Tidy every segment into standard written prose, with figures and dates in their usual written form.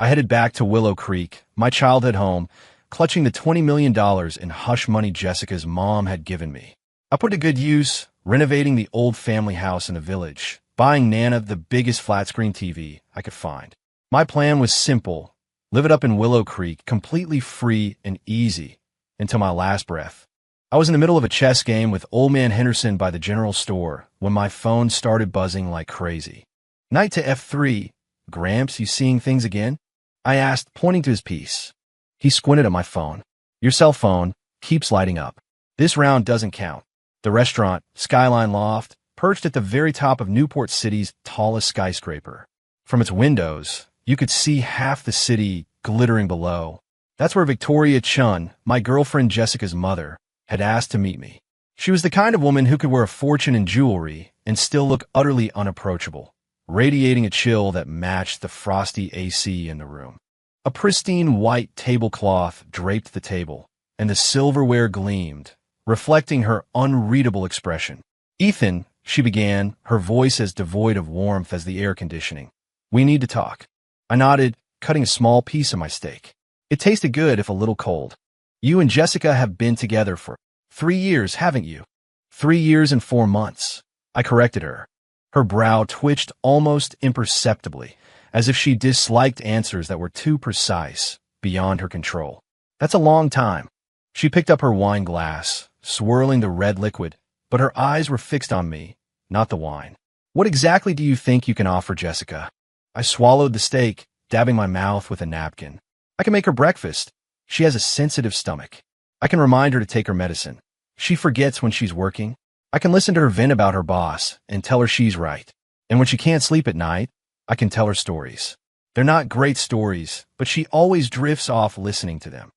I headed back to Willow Creek, my childhood home, clutching the $20 million in hush money Jessica's mom had given me. I put to good use, renovating the old family house in the village, buying Nana the biggest flat-screen TV I could find. My plan was simple: live it up in Willow Creek, completely free and easy, until my last breath. I was in the middle of a chess game with Old Man Henderson by the general store when my phone started buzzing like crazy. Knight to F3. Gramps, you seeing things again? I asked, pointing to his piece. He squinted at my phone. Your cell phone keeps lighting up. This round doesn't count. The restaurant, Skyline Loft, perched at the very top of Newport City's tallest skyscraper. From its windows, you could see half the city glittering below. That's where Victoria Chun, my girlfriend Jessica's mother, had asked to meet me. She was the kind of woman who could wear a fortune in jewelry and still look utterly unapproachable, radiating a chill that matched the frosty AC in the room. A pristine white tablecloth draped the table, and the silverware gleamed, reflecting her unreadable expression. Ethan, she began, her voice as devoid of warmth as the air conditioning. We need to talk. I nodded, cutting a small piece of my steak. It tasted good, if a little cold. You and Jessica have been together for 3 years, haven't you? 3 years and 4 months. I corrected her. Her brow twitched almost imperceptibly, as if she disliked answers that were too precise, beyond her control. That's a long time. She picked up her wine glass, swirling the red liquid, but her eyes were fixed on me, not the wine. What exactly do you think you can offer Jessica? I swallowed the steak, dabbing my mouth with a napkin. I can make her breakfast. She has a sensitive stomach. I can remind her to take her medicine. She forgets when she's working. I can listen to her vent about her boss and tell her she's right. And when she can't sleep at night, I can tell her stories. They're not great stories, but she always drifts off listening to them.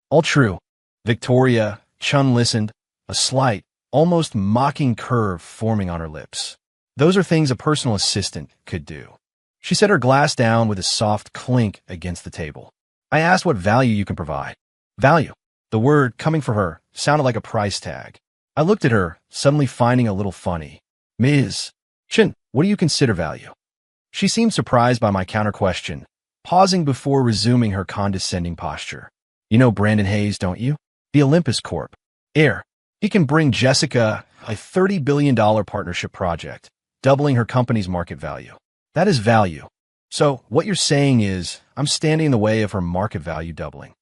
All true. Victoria Chun listened, a slight, almost mocking curve forming on her lips. Those are things a personal assistant could do. She set her glass down with a soft clink against the table. I asked what value you can provide. Value. The word, coming from her, sounded like a price tag. I looked at her, suddenly finding a little funny. Ms. Chun, what do you consider value? She seemed surprised by my counter-question, pausing before resuming her condescending posture. You know Brandon Hayes, don't you? The Olympus Corp. Heir. He can bring Jessica a $30 billion partnership project, doubling her company's market value. That is value. So, what you're saying is, I'm standing in the way of her market value doubling.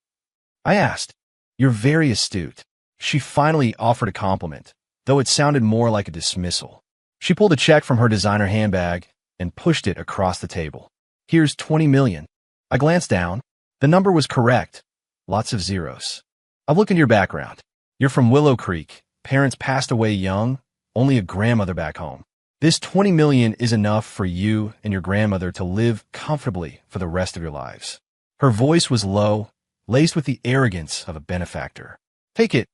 I asked. You're very astute. She finally offered a compliment, though it sounded more like a dismissal. She pulled a check from her designer handbag and pushed it across the table. Here's $20 million. I glanced down. The number was correct. Lots of zeros. I've looked into your background. You're from Willow Creek. Parents passed away young, only a grandmother back home. This $20 million is enough for you and your grandmother to live comfortably for the rest of your lives. Her voice was low, laced with the arrogance of a benefactor. Take it,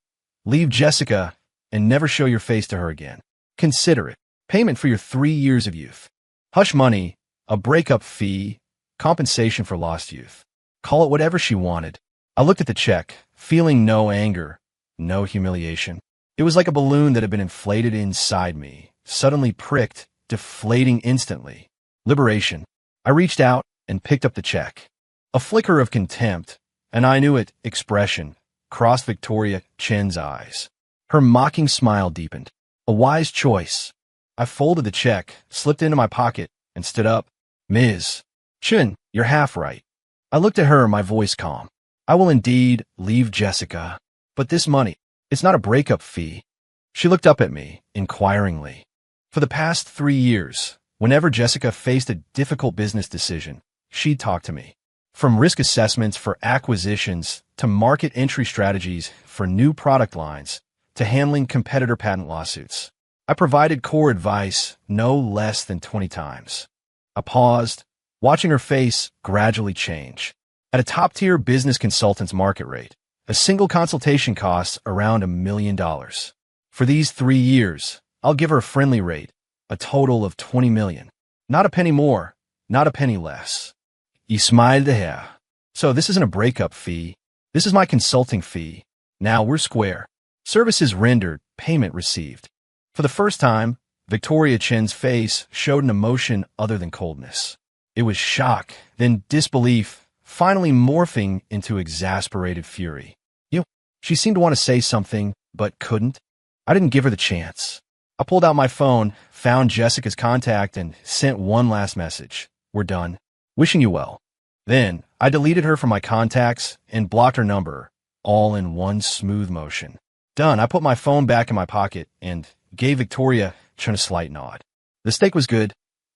leave Jessica, and never show your face to her again. Consider it. Payment for your 3 years of youth. Hush money, a breakup fee, compensation for lost youth. Call it whatever she wanted. I looked at the check, feeling no anger, no humiliation. It was like a balloon that had been inflated inside me, suddenly pricked, deflating instantly. Liberation. I reached out and picked up the check. A flicker of contempt, and I knew it, expression, crossed Victoria Chun's eyes. Her mocking smile deepened. A wise choice. I folded the check, slipped it into my pocket, and stood up. Ms. Chun, you're half right. I looked at her, my voice calm. I will indeed leave Jessica. But this money, it's not a breakup fee. She looked up at me, inquiringly. For the past 3 years, whenever Jessica faced a difficult business decision, she'd talk to me. From risk assessments for acquisitions to market entry strategies for new product lines to handling competitor patent lawsuits. I provided core advice no less than 20 times. I paused, watching her face gradually change. At a top-tier business consultant's market rate, a single consultation costs around $1 million. For these 3 years, I'll give her a friendly rate, a total of $20 million. Not a penny more, not a penny less. He smiled at her. So this isn't a breakup fee. This is my consulting fee. Now we're square. Services rendered, payment received. For the first time, Victoria Chun's face showed an emotion other than coldness. It was shock, then disbelief, finally morphing into exasperated fury. You. She seemed to want to say something, but couldn't. I didn't give her the chance. I pulled out my phone, found Jessica's contact, and sent one last message. We're done. Wishing you well. Then, I deleted her from my contacts and blocked her number, all in one smooth motion. Done. I put my phone back in my pocket and gave Victoria a slight nod. The steak was good.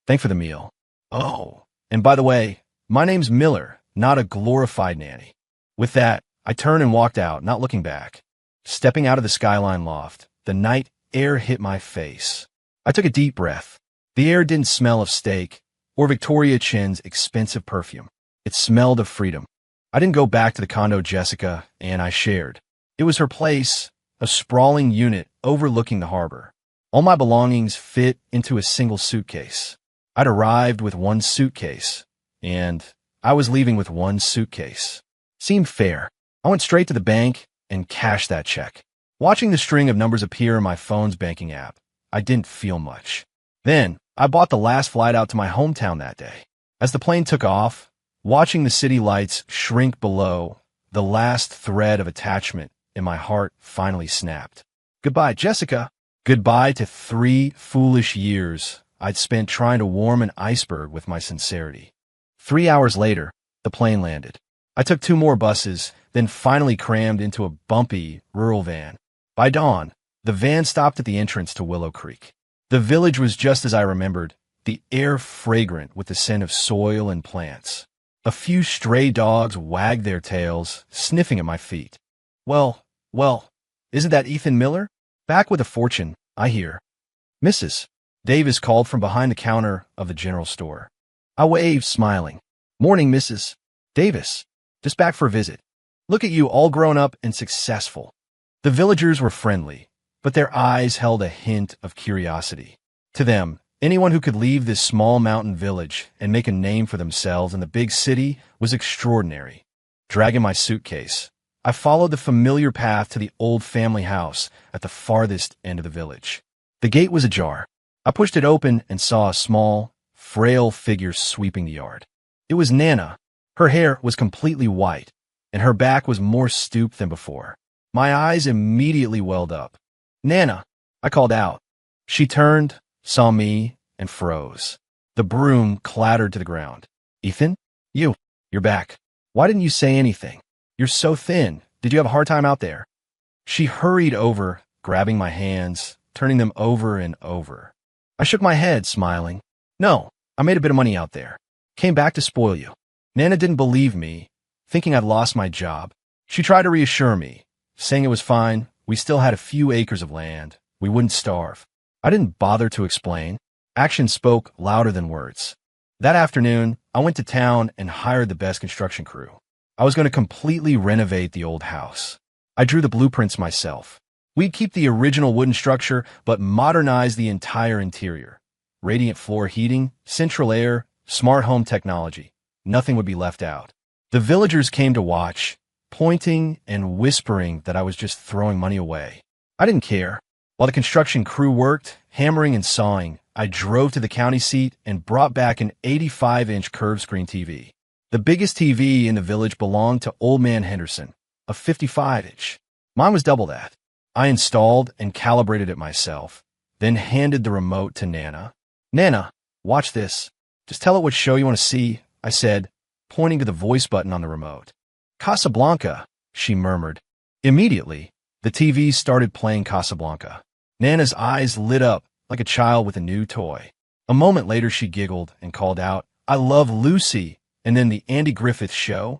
Thanks for the meal. Oh, and by the way, my name's Miller, not a glorified nanny. With that, I turned and walked out, not looking back. Stepping out of the skyline loft, the night air hit my face. I took a deep breath. The air didn't smell of steak or Victoria Chin's expensive perfume. It smelled of freedom. I didn't go back to the condo Jessica and I shared. It was her place, a sprawling unit overlooking the harbor. All my belongings fit into a single suitcase. I'd arrived with one suitcase, and I was leaving with one suitcase. Seemed fair. I went straight to the bank and cashed that check. Watching the string of numbers appear in my phone's banking app, I didn't feel much. Then, I bought the last flight out to my hometown that day. As the plane took off, watching the city lights shrink below, the last thread of attachment in my heart finally snapped. Goodbye, Jessica. Goodbye to 3 foolish years I'd spent trying to warm an iceberg with my sincerity. 3 hours later, the plane landed. I took 2 more buses, then finally crammed into a bumpy, rural van. By dawn, the van stopped at the entrance to Willow Creek. The village was just as I remembered, the air fragrant with the scent of soil and plants. A few stray dogs wagged their tails, sniffing at my feet. Well, isn't that Ethan Miller? Back with a fortune, I hear. Mrs. Davis called from behind the counter of the general store. I waved, smiling. Morning, Mrs. Davis. Just back for a visit. Look at you, all grown up and successful. The villagers were friendly, but their eyes held a hint of curiosity. To them, anyone who could leave this small mountain village and make a name for themselves in the big city was extraordinary. Dragging my suitcase, I followed the familiar path to the old family house at the farthest end of the village. The gate was ajar. I pushed it open and saw a small, frail figure sweeping the yard. It was Nana. Her hair was completely white, and her back was more stooped than before. My eyes immediately welled up. Nana, I called out. She turned, saw me, and froze. The broom clattered to the ground. Ethan? You're back. Why didn't you say anything? You're so thin. Did you have a hard time out there? She hurried over, grabbing my hands, turning them over and over. I shook my head, smiling. No, I made a bit of money out there. Came back to spoil you. Nana didn't believe me, thinking I'd lost my job. She tried to reassure me, saying it was fine. We still had a few acres of land. We wouldn't starve. I didn't bother to explain. Action spoke louder than words. That afternoon, I went to town and hired the best construction crew. I was going to completely renovate the old house. I drew the blueprints myself. We'd keep the original wooden structure, but modernize the entire interior. Radiant floor heating, central air, smart home technology. Nothing would be left out. The villagers came to watch, pointing and whispering that I was just throwing money away. I didn't care. While the construction crew worked, hammering and sawing, I drove to the county seat and brought back an 85-inch curved screen TV. The biggest TV in the village belonged to Old Man Henderson, a 55-inch. Mine was double that. I installed and calibrated it myself, then handed the remote to Nana. Nana, watch this. Just tell it what show you want to see, I said, pointing to the voice button on the remote. Casablanca, she murmured. Immediately, the TV started playing Casablanca. Nana's eyes lit up like a child with a new toy. A moment later, she giggled and called out, I love Lucy, and then the Andy Griffith Show.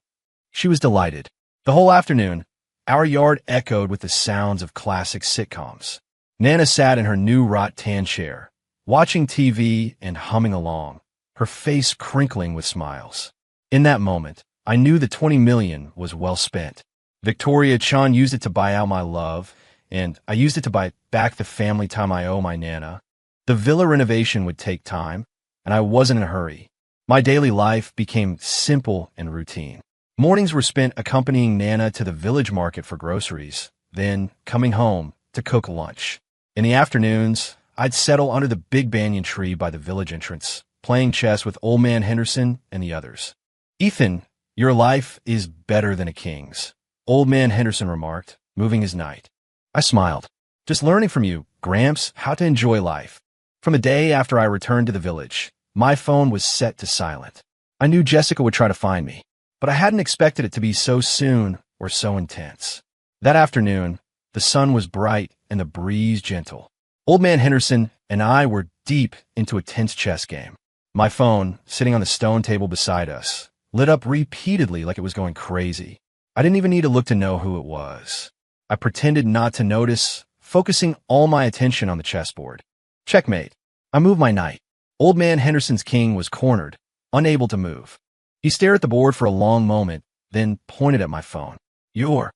She was delighted. The whole afternoon, our yard echoed with the sounds of classic sitcoms. Nana sat in her new rattan chair, watching TV and humming along, her face crinkling with smiles. In that moment, I knew the $20 million was well spent. Victoria Chan used it to buy out my love, and I used it to buy back the family time I owe my Nana. The villa renovation would take time, and I wasn't in a hurry. My daily life became simple and routine. Mornings were spent accompanying Nana to the village market for groceries, then coming home to cook lunch. In the afternoons, I'd settle under the big banyan tree by the village entrance, playing chess with Old Man Henderson and the others. Ethan Your life is better than a king's, Old Man Henderson remarked, moving his knight. I smiled. Just learning from you, Gramps, how to enjoy life. From the day after I returned to the village, my phone was set to silent. I knew Jessica would try to find me, but I hadn't expected it to be so soon or so intense. That afternoon, the sun was bright and the breeze gentle. Old Man Henderson and I were deep into a tense chess game. My phone, sitting on the stone table beside us, lit up repeatedly like it was going crazy. I didn't even need to look to know who it was. I pretended not to notice, focusing all my attention on the chessboard. Checkmate. I moved my knight. Old Man Henderson's king was cornered, unable to move. He stared at the board for a long moment, then pointed at my phone. Your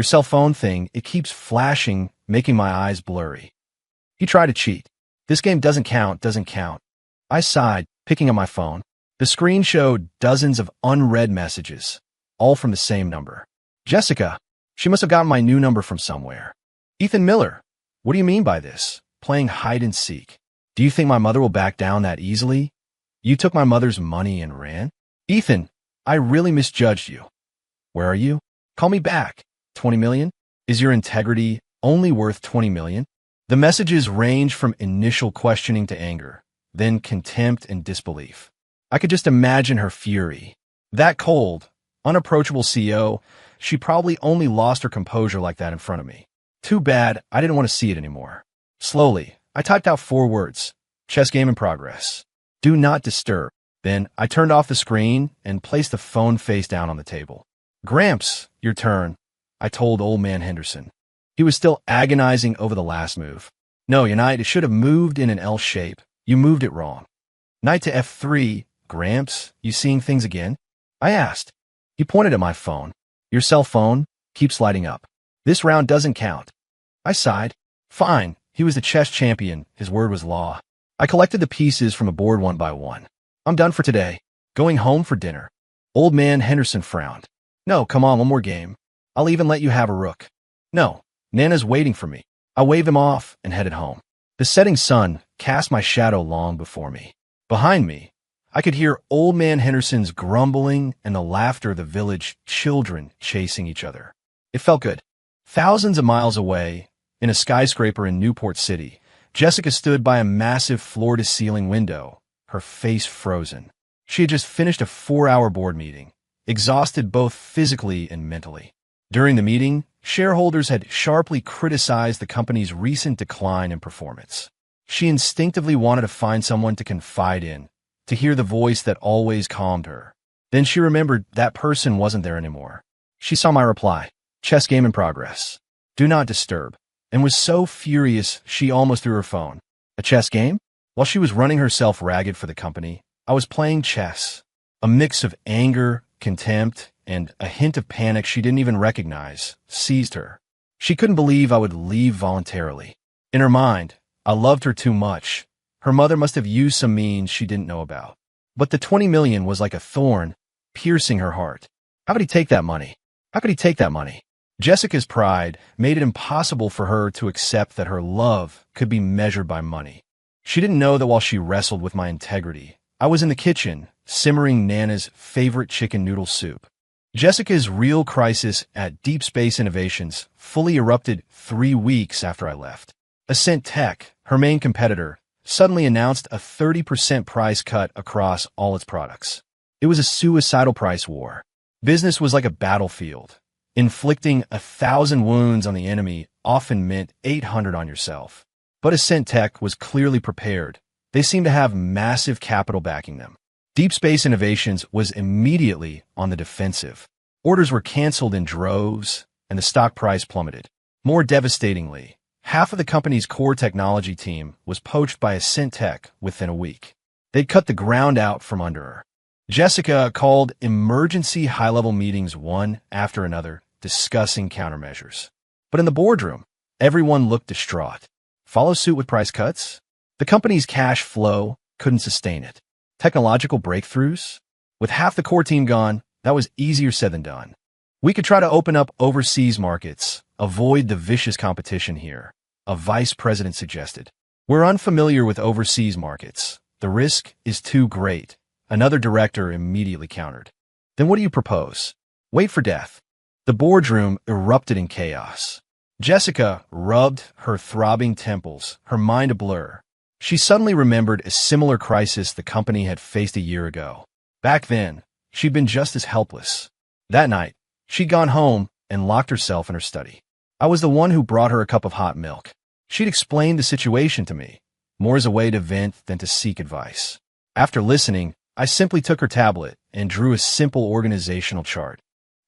cell phone thing, it keeps flashing, making my eyes blurry. He tried to cheat. This game doesn't count. I sighed, picking up my phone. The screen showed dozens of unread messages, all from the same number. Jessica. She must have gotten my new number from somewhere. Ethan Miller. What do you mean by this? Playing hide and seek. Do you think my mother will back down that easily? You took my mother's money and ran? Ethan, I really misjudged you. Where are you? Call me back. 20 million? Is your integrity only worth 20 million? The messages range from initial questioning to anger, then contempt and disbelief. I could just imagine her fury. That cold, unapproachable CEO, she probably only lost her composure like that in front of me. Too bad I didn't want to see it anymore. Slowly, I typed out 4 words. Chess game in progress. Do not disturb. Then I turned off the screen and placed the phone face down on the table. Gramps, your turn, I told Old Man Henderson. He was still agonizing over the last move. No, your knight, it should have moved in an L shape. You moved it wrong. Knight to F3. Gramps, you seeing things again? I asked. He pointed at my phone. Your cell phone keeps lighting up. This round doesn't count. I sighed. Fine. He was the chess champion. His word was law. I collected the pieces from the board one by one. I'm done for today. Going home for dinner. Old Man Henderson frowned. No, come on, one more game. I'll even let you have a rook. No, Nana's waiting for me. I waved him off and headed home. The setting sun cast my shadow long before me. Behind me, I could hear Old Man Henderson's grumbling and the laughter of the village children chasing each other. It felt good. Thousands of miles away, in a skyscraper in Newport City, Jessica stood by a massive floor-to-ceiling window, her face frozen. She had just finished a 4-hour board meeting, exhausted both physically and mentally. During the meeting, shareholders had sharply criticized the company's recent decline in performance. She instinctively wanted to find someone to confide in, to hear the voice that always calmed her. Then she remembered that person wasn't there anymore. She saw my reply, chess game in progress. Do not disturb, and was so furious she almost threw her phone. A chess game? While she was running herself ragged for the company, I was playing chess. A mix of anger, contempt, and a hint of panic she didn't even recognize seized her. She couldn't believe I would leave voluntarily. In her mind, I loved her too much. Her mother must have used some means she didn't know about. But the 20 million was like a thorn, piercing her heart. How could he take that money? How could he take that money? Jessica's pride made it impossible for her to accept that her love could be measured by money. She didn't know that while she wrestled with my integrity, I was in the kitchen, simmering Nana's favorite chicken noodle soup. Jessica's real crisis at Deep Space Innovations fully erupted 3 weeks after I left. Ascent Tech, her main competitor, suddenly announced a 30% price cut across all its products. It was a suicidal price war. Business was like a battlefield. Inflicting 1,000 wounds on the enemy often meant 800 on yourself. But Ascent Tech was clearly prepared. They seemed to have massive capital backing them. Deep Space Innovations was immediately on the defensive. Orders were canceled in droves, and the stock price plummeted. More devastatingly, half of the company's core technology team was poached by Ascent Tech within a week. They'd cut the ground out from under her. Jessica called emergency high-level meetings one after another, discussing countermeasures. But in the boardroom, everyone looked distraught. Follow suit with price cuts? The company's cash flow couldn't sustain it. Technological breakthroughs? With half the core team gone, that was easier said than done. We could try to open up overseas markets, avoid the vicious competition here, a vice president suggested. We're unfamiliar with overseas markets. The risk is too great. Another director immediately countered. Then what do you propose? Wait for death. The boardroom erupted in chaos. Jessica rubbed her throbbing temples, her mind a blur. She suddenly remembered a similar crisis the company had faced a year ago. Back then, she'd been just as helpless. That night, she'd gone home and locked herself in her study. I was the one who brought her a cup of hot milk. She'd explained the situation to me, more as a way to vent than to seek advice. After listening, I simply took her tablet and drew a simple organizational chart.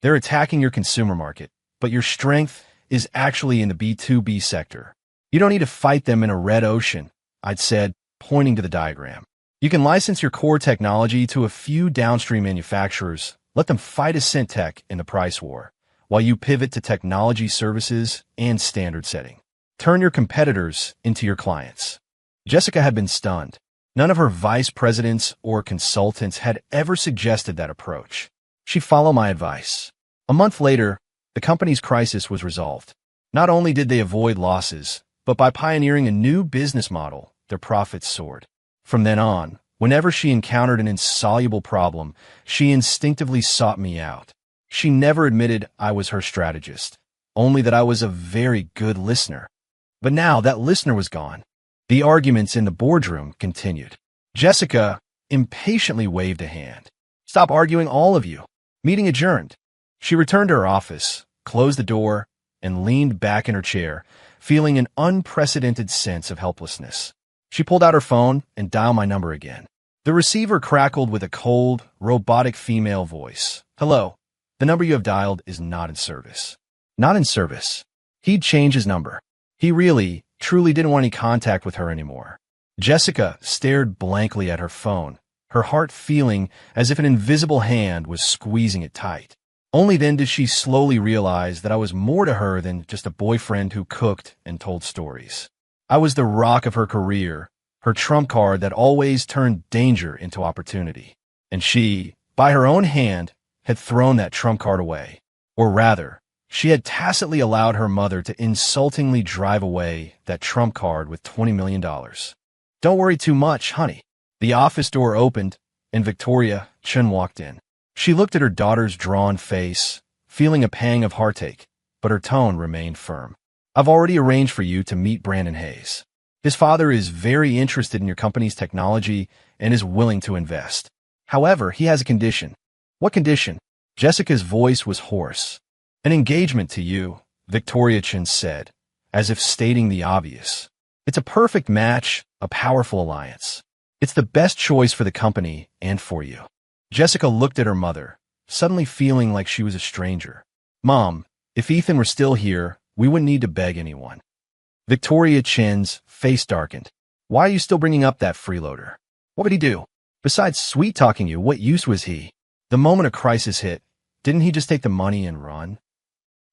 They're attacking your consumer market, but your strength is actually in the B2B sector. You don't need to fight them in a red ocean, I'd said, pointing to the diagram. You can license your core technology to a few downstream manufacturers, let them fight a Syntech in the price war, while you pivot to technology services and standard setting. Turn your competitors into your clients. Jessica had been stunned. None of her vice presidents or consultants had ever suggested that approach. She followed my advice. A month later, the company's crisis was resolved. Not only did they avoid losses, but by pioneering a new business model, their profits soared. From then on, whenever she encountered an insoluble problem, she instinctively sought me out. She never admitted I was her strategist, only that I was a very good listener. But now that listener was gone. The arguments in the boardroom continued. Jessica impatiently waved a hand. Stop arguing, all of you. Meeting adjourned. She returned to her office, closed the door, and leaned back in her chair, feeling an unprecedented sense of helplessness. She pulled out her phone and dialed my number again. The receiver crackled with a cold, robotic female voice. Hello. The number you have dialed is not in service. Not in service. He'd changed his number. He really, truly didn't want any contact with her anymore. Jessica stared blankly at her phone, her heart feeling as if an invisible hand was squeezing it tight. Only then did she slowly realize that I was more to her than just a boyfriend who cooked and told stories. I was the rock of her career, her trump card that always turned danger into opportunity. And she, by her own hand, had thrown that trump card away. Or rather, she had tacitly allowed her mother to insultingly drive away that trump card with $20 million. Don't worry too much, honey. The office door opened, and Victoria Chen walked in. She looked at her daughter's drawn face, feeling a pang of heartache, but her tone remained firm. I've already arranged for you to meet Brandon Hayes. His father is very interested in your company's technology and is willing to invest. However, he has a condition. What condition? Jessica's voice was hoarse. An engagement to you, Victoria Chen said, as if stating the obvious. It's a perfect match, a powerful alliance. It's the best choice for the company and for you. Jessica looked at her mother, suddenly feeling like she was a stranger. Mom, if Ethan were still here, we wouldn't need to beg anyone. Victoria Chen's face darkened. Why are you still bringing up that freeloader? What would he do? Besides sweet-talking you, what use was he? The moment a crisis hit, didn't he just take the money and run?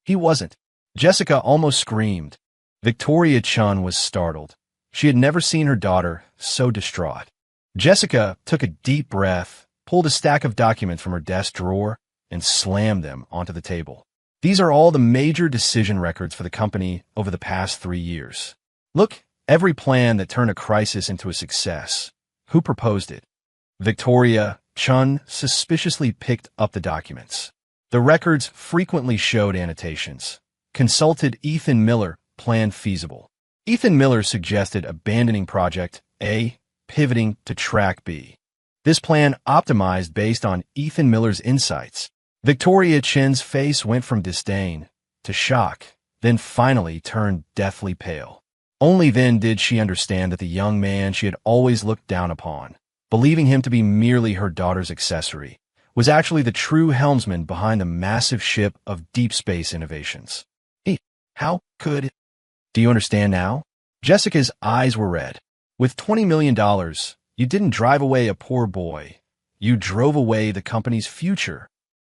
He wasn't. Jessica almost screamed. Victoria Chen was startled. She had never seen her daughter so distraught. Jessica took a deep breath, pulled a stack of documents from her desk drawer, and slammed them onto the table. These are all the major decision records for the company over the past 3 years. Look, every plan that turned a crisis into a success. Who proposed it? Victoria Chen suspiciously picked up the documents. The records frequently showed annotations. Consulted Ethan Miller, plan feasible. Ethan Miller suggested abandoning Project A, pivoting to Track B. This plan optimized based on Ethan Miller's insights. Victoria Chen's face went from disdain to shock, then finally turned deathly pale. Only then did she understand that the young man she had always looked down upon, believing him to be merely her daughter's accessory, was actually the true helmsman behind the massive ship of deep space innovations. How could... Do you understand now? Jessica's eyes were red. With $20 million, you didn't drive away a poor boy. You drove away the company's future.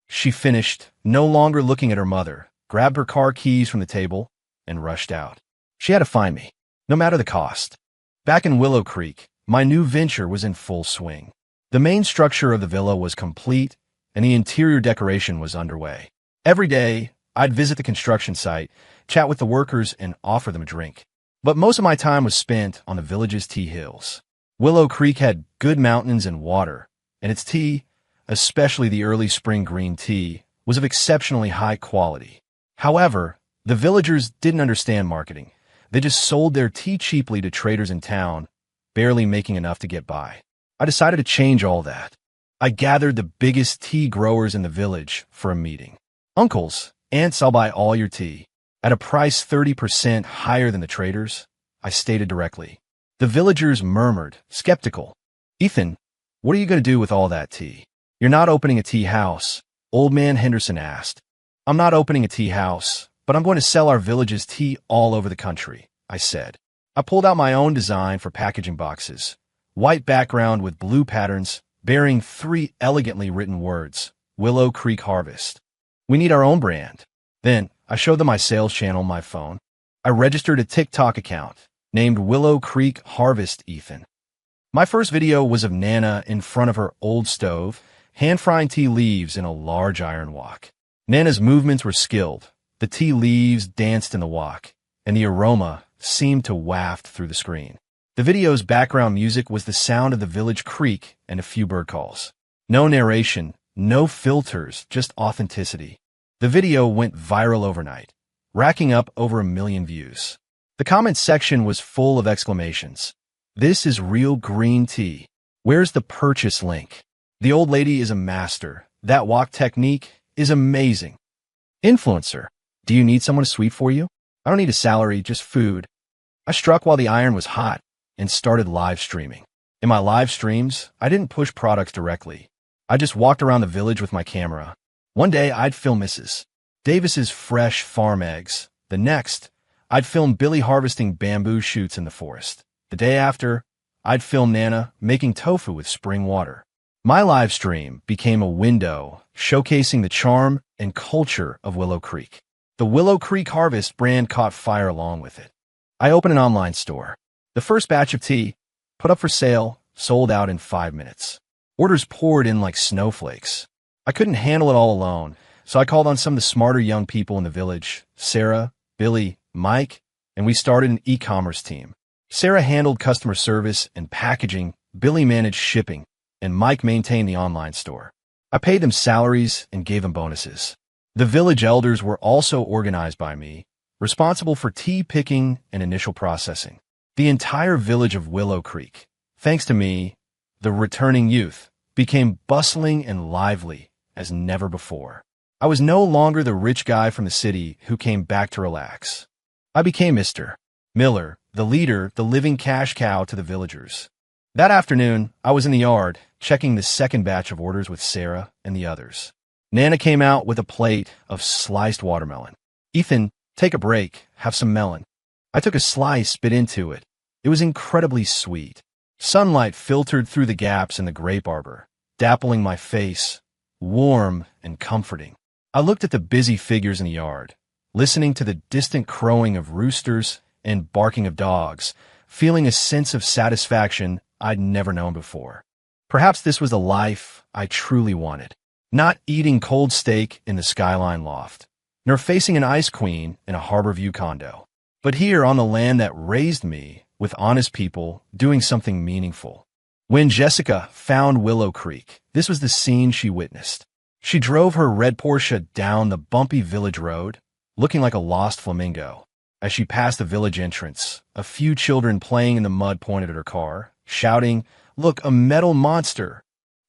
She finished, no longer looking at her mother, grabbed her car keys from the table, and rushed out. She had to find me, no matter the cost. Back in Willow Creek, my new venture was in full swing. The main structure of the villa was complete, and the interior decoration was underway. Every day, I'd visit the construction site, chat with the workers, and offer them a drink. But most of my time was spent on the village's tea hills. Willow Creek had good mountains and water, and its tea, especially the early spring green tea, was of exceptionally high quality. However, the villagers didn't understand marketing. They just sold their tea cheaply to traders in town, barely making enough to get by. I decided to change all that. I gathered the biggest tea growers in the village for a meeting. Uncles, aunts, I'll buy all your tea. At a price 30% higher than the traders, I stated directly. The villagers murmured, skeptical. Ethan, what are you going to do with all that tea? You're not opening a tea house, Old Man Henderson asked. I'm not opening a tea house, but I'm going to sell our village's tea all over the country, I said. I pulled out my own design for packaging boxes. White background with blue patterns, bearing 3 elegantly written words, Willow Creek Harvest. We need our own brand. Then, I showed them my sales channel on my phone. I registered a TikTok account, named Willow Creek Harvest Ethan. My first video was of Nana in front of her old stove, hand-frying tea leaves in a large iron wok. Nana's movements were skilled. The tea leaves danced in the wok, and the aroma seemed to waft through the screen. The video's background music was the sound of the village creek and a few bird calls. No narration, no filters, just authenticity. The video went viral overnight, racking up over 1 million views. The comment section was full of exclamations. This is real green tea. Where's the purchase link? The old lady is a master. That wok technique is amazing. Influencer, do you need someone to sweep for you? I don't need a salary, just food. I struck while the iron was hot and started live streaming. In my live streams, I didn't push products directly. I just walked around the village with my camera. One day, I'd film Mrs. Davis's fresh farm eggs. The next, I'd film Billy harvesting bamboo shoots in the forest. The day after, I'd film Nana making tofu with spring water. My live stream became a window showcasing the charm and culture of Willow Creek. The Willow Creek Harvest brand caught fire along with it. I opened an online store. The first batch of tea, put up for sale, sold out in 5 minutes. Orders poured in like snowflakes. I couldn't handle it all alone, so I called on some of the smarter young people in the village, Sarah, Billy, Mike, and we started an e-commerce team. Sarah handled customer service and packaging, Billy managed shipping, and Mike maintained the online store. I paid them salaries and gave them bonuses. The village elders were also organized by me, responsible for tea picking and initial processing. The entire village of Willow Creek, thanks to me, the returning youth, became bustling and lively as never before. I was no longer the rich guy from the city who came back to relax. I became Mr. Miller, the leader, the living cash cow to the villagers. That afternoon, I was in the yard, checking the second batch of orders with Sarah and the others. Nana came out with a plate of sliced watermelon. Ethan, take a break, have some melon. I took a slice, bit into it. It was incredibly sweet. Sunlight filtered through the gaps in the grape arbor, dappling my face, warm and comforting. I looked at the busy figures in the yard, listening to the distant crowing of roosters and barking of dogs, feeling a sense of satisfaction I'd never known before. Perhaps this was the life I truly wanted. Not eating cold steak in the skyline loft, nor facing an ice queen in a harbor view condo, but here on the land that raised me, with honest people doing something meaningful. When Jessica found Willow Creek, this was the scene she witnessed. She drove her red Porsche down the bumpy village road, looking like a lost flamingo. As she passed the village entrance, a few children playing in the mud pointed at her car, shouting, "Look, a metal monster!"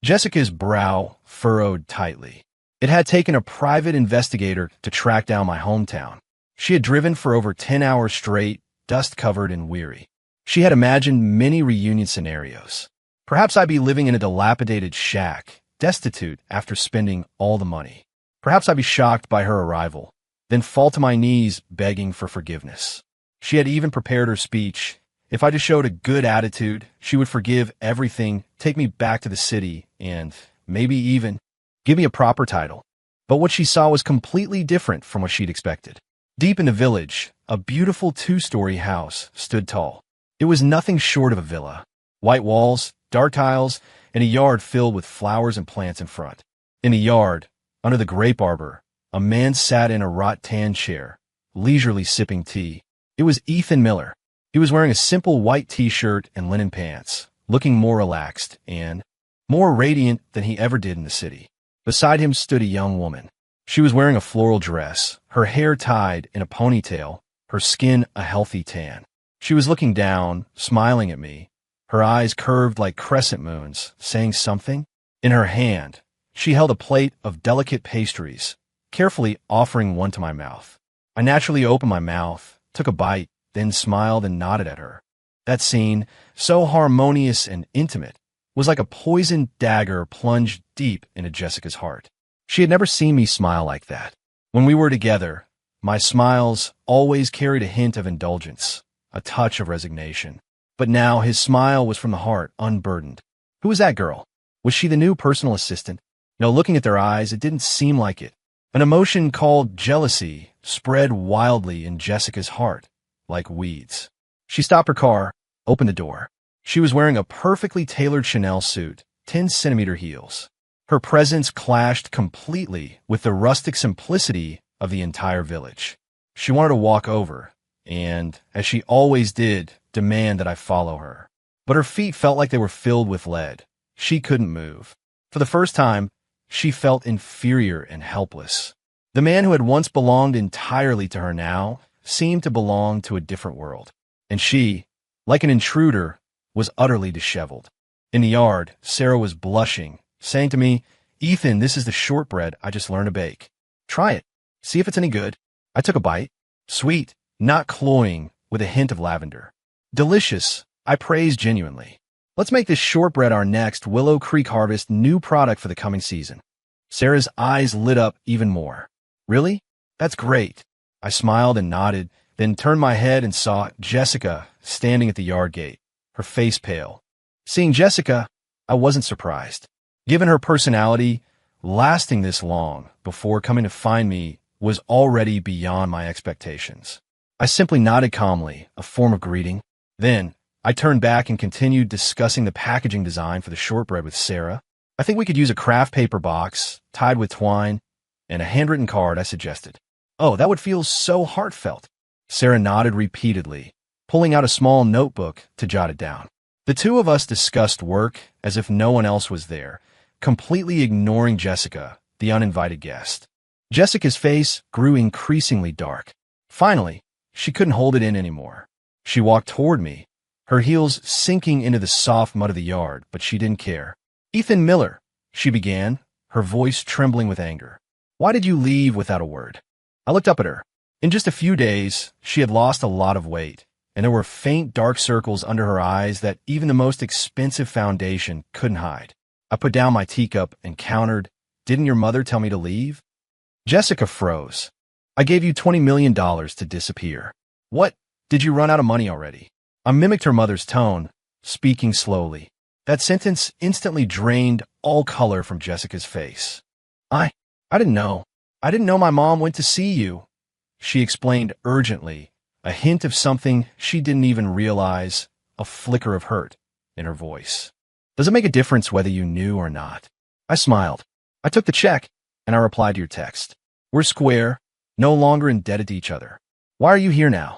Jessica's brow furrowed tightly. It had taken a private investigator to track down my hometown. She had driven for over 10 hours straight, dust-covered and weary. She had imagined many reunion scenarios. Perhaps I'd be living in a dilapidated shack, destitute after spending all the money. Perhaps I'd be shocked by her arrival, then fall to my knees begging for forgiveness. She had even prepared her speech. If I just showed a good attitude, she would forgive everything, take me back to the city, and maybe even give me a proper title. But what she saw was completely different from what she'd expected. Deep in the village, a beautiful 2-story house stood tall. It was nothing short of a villa. White walls, dark tiles, and a yard filled with flowers and plants in front. In the yard, under the grape arbor, a man sat in a wrought-tan chair, leisurely sipping tea. It was Ethan Miller. He was wearing a simple white t-shirt and linen pants, looking more relaxed and more radiant than he ever did in the city. Beside him stood a young woman. She was wearing a floral dress, her hair tied in a ponytail, her skin a healthy tan. She was looking down, smiling at me, her eyes curved like crescent moons, saying something. In her hand, she held a plate of delicate pastries, carefully offering one to my mouth. I naturally opened my mouth, took a bite, then smiled and nodded at her. That scene, so harmonious and intimate, was like a poisoned dagger plunged deep into Jessica's heart. She had never seen me smile like that. When we were together, my smiles always carried a hint of indulgence, a touch of resignation. But now his smile was from the heart, unburdened. Who was that girl? Was she the new personal assistant? No, looking at their eyes, it didn't seem like it. An emotion called jealousy spread wildly in Jessica's heart, like weeds. She stopped her car, opened the door. She was wearing a perfectly tailored Chanel suit, 10-centimeter heels. Her presence clashed completely with the rustic simplicity of the entire village. She wanted to walk over, and, as she always did, demand that I follow her. But her feet felt like they were filled with lead. She couldn't move. For the first time, she felt inferior and helpless. The man who had once belonged entirely to her now seemed to belong to a different world. And she, like an intruder, was utterly disheveled. In the yard, Sarah was blushing, saying to me, "Ethan, this is the shortbread I just learned to bake. Try it. See if it's any good." I took a bite. Sweet, not cloying, with a hint of lavender. Delicious, I praised genuinely. Let's make this shortbread our next Willow Creek Harvest new product for the coming season. Sarah's eyes lit up even more. Really? That's great. I smiled and nodded, then turned my head and saw Jessica standing at the yard gate, her face pale. Seeing Jessica, I wasn't surprised. Given her personality, lasting this long before coming to find me was already beyond my expectations. I simply nodded calmly, a form of greeting. Then, I turned back and continued discussing the packaging design for the shortbread with Sarah. "I think we could use a craft paper box, tied with twine, and a handwritten card," I suggested. "Oh, that would feel so heartfelt." Sarah nodded repeatedly, pulling out a small notebook to jot it down. The two of us discussed work as if no one else was there, completely ignoring Jessica, the uninvited guest. Jessica's face grew increasingly dark. Finally, she couldn't hold it in anymore. She walked toward me, her heels sinking into the soft mud of the yard, but she didn't care. "Ethan Miller," she began, her voice trembling with anger. "Why did you leave without a word?" I looked up at her. In just a few days, she had lost a lot of weight, and there were faint dark circles under her eyes that even the most expensive foundation couldn't hide. I put down my teacup and countered, "Didn't your mother tell me to leave?" Jessica froze. "I gave you $20 million to disappear." "What? Did you run out of money already?" I mimicked her mother's tone, speaking slowly. That sentence instantly drained all color from Jessica's face. I didn't know. I didn't know my mom went to see you," she explained urgently, a hint of something she didn't even realize, a flicker of hurt in her voice. "Does it make a difference whether you knew or not?" I smiled. "I took the check, and I replied to your text. We're square, no longer indebted to each other. Why are you here now?"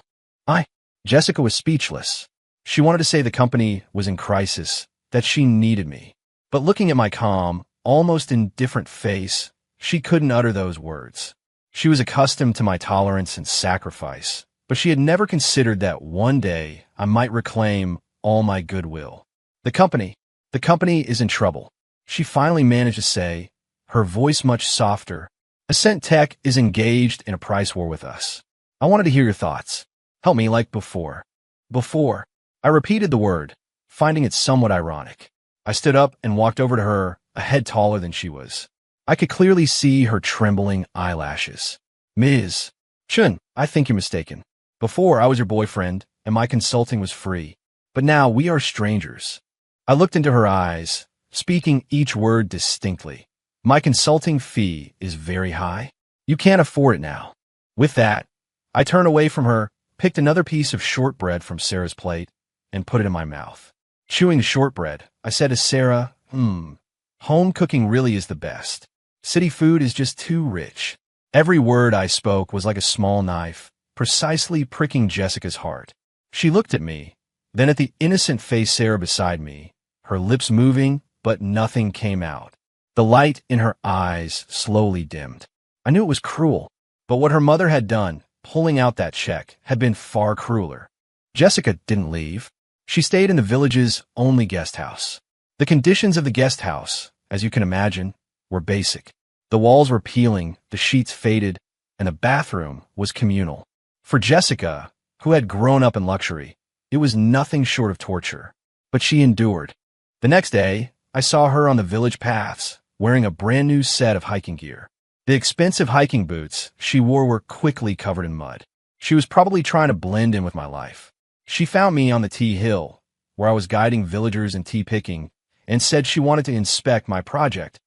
Jessica was speechless. She wanted to say the company was in crisis, that she needed me. But looking at my calm, almost indifferent face, she couldn't utter those words. She was accustomed to my tolerance and sacrifice, but she had never considered that one day I might reclaim all my goodwill. The company is in trouble," she finally managed to say, her voice much softer. "Ascent Tech is engaged in a price war with us. I wanted to hear your thoughts. Help me like before." Before. I repeated the word, finding it somewhat ironic. I stood up and walked over to her, a head taller than she was. I could clearly see her trembling eyelashes. "Ms. Chun, I think you're mistaken. Before, I was your boyfriend, and my consulting was free. But now we are strangers." I looked into her eyes, speaking each word distinctly. "My consulting fee is very high. You can't afford it now." With that, I turned away from her, picked another piece of shortbread from Sarah's plate, and put it in my mouth. Chewing the shortbread, I said to Sarah, home cooking really is the best. City food is just too rich." Every word I spoke was like a small knife, precisely pricking Jessica's heart. She looked at me, then at the innocent face Sarah beside me, her lips moving, but nothing came out. The light in her eyes slowly dimmed. I knew it was cruel, but what her mother had done, pulling out that check, had been far crueler. Jessica didn't leave. She stayed in the village's only guest house. The conditions of the guest house, as you can imagine, were basic. The walls were peeling, the sheets faded, and the bathroom was communal. For Jessica, who had grown up in luxury, it was nothing short of torture. But she endured. The next day, I saw her on the village paths, wearing a brand new set of hiking gear. The expensive hiking boots she wore were quickly covered in mud. She was probably trying to blend in with my life. She found me on the tea hill, where I was guiding villagers in tea picking, and said she wanted to inspect my project.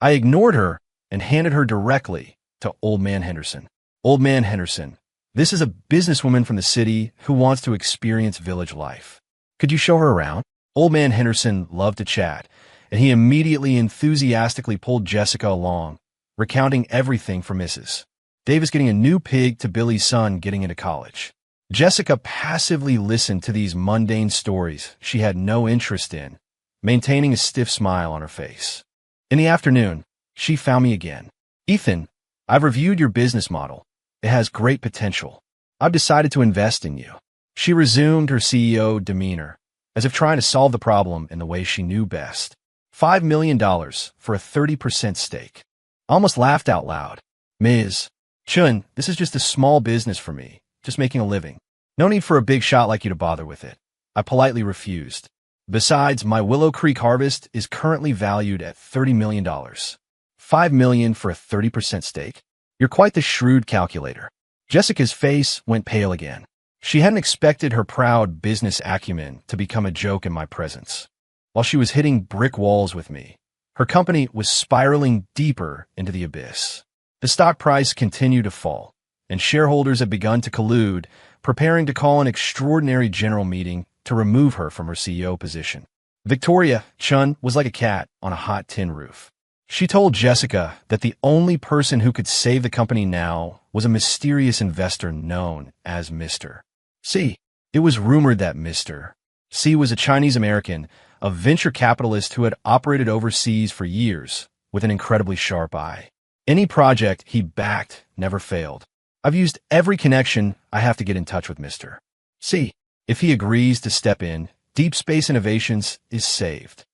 I ignored her and handed her directly to Old Man Henderson. Old Man Henderson, this is a businesswoman from the city who wants to experience village life. Could you show her around? Old Man Henderson loved to chat, and he immediately enthusiastically pulled Jessica along, recounting everything from Mrs. Davis getting a new pig to Billy's son getting into college. Jessica passively listened to these mundane stories she had no interest in, maintaining a stiff smile on her face. In the afternoon, she found me again. Ethan, I've reviewed your business model. It has great potential. I've decided to invest in you. She resumed her CEO demeanor, as if trying to solve the problem in the way she knew best. $5 million for a 30% stake. I almost laughed out loud. Ms. Chun, this is just a small business for me, just making a living. No need for a big shot like you to bother with it. I politely refused. Besides, my Willow Creek harvest is currently valued at $30 million. $5 million for a 30% stake? You're quite the shrewd calculator. Jessica's face went pale again. She hadn't expected her proud business acumen to become a joke in my presence. While she was hitting brick walls with me, her company was spiraling deeper into the abyss. The stock price continued to fall, and shareholders had begun to collude, preparing to call an extraordinary general meeting to remove her from her CEO position. Victoria Chun was like a cat on a hot tin roof. She told Jessica that the only person who could save the company now was a mysterious investor known as Mr. C. It was rumored that Mr. C was a Chinese-American, a venture capitalist who had operated overseas for years with an incredibly sharp eye. Any project he backed never failed. I've used every connection I have to get in touch with Mr. C. If he agrees to step in, Deep Space Innovations is saved.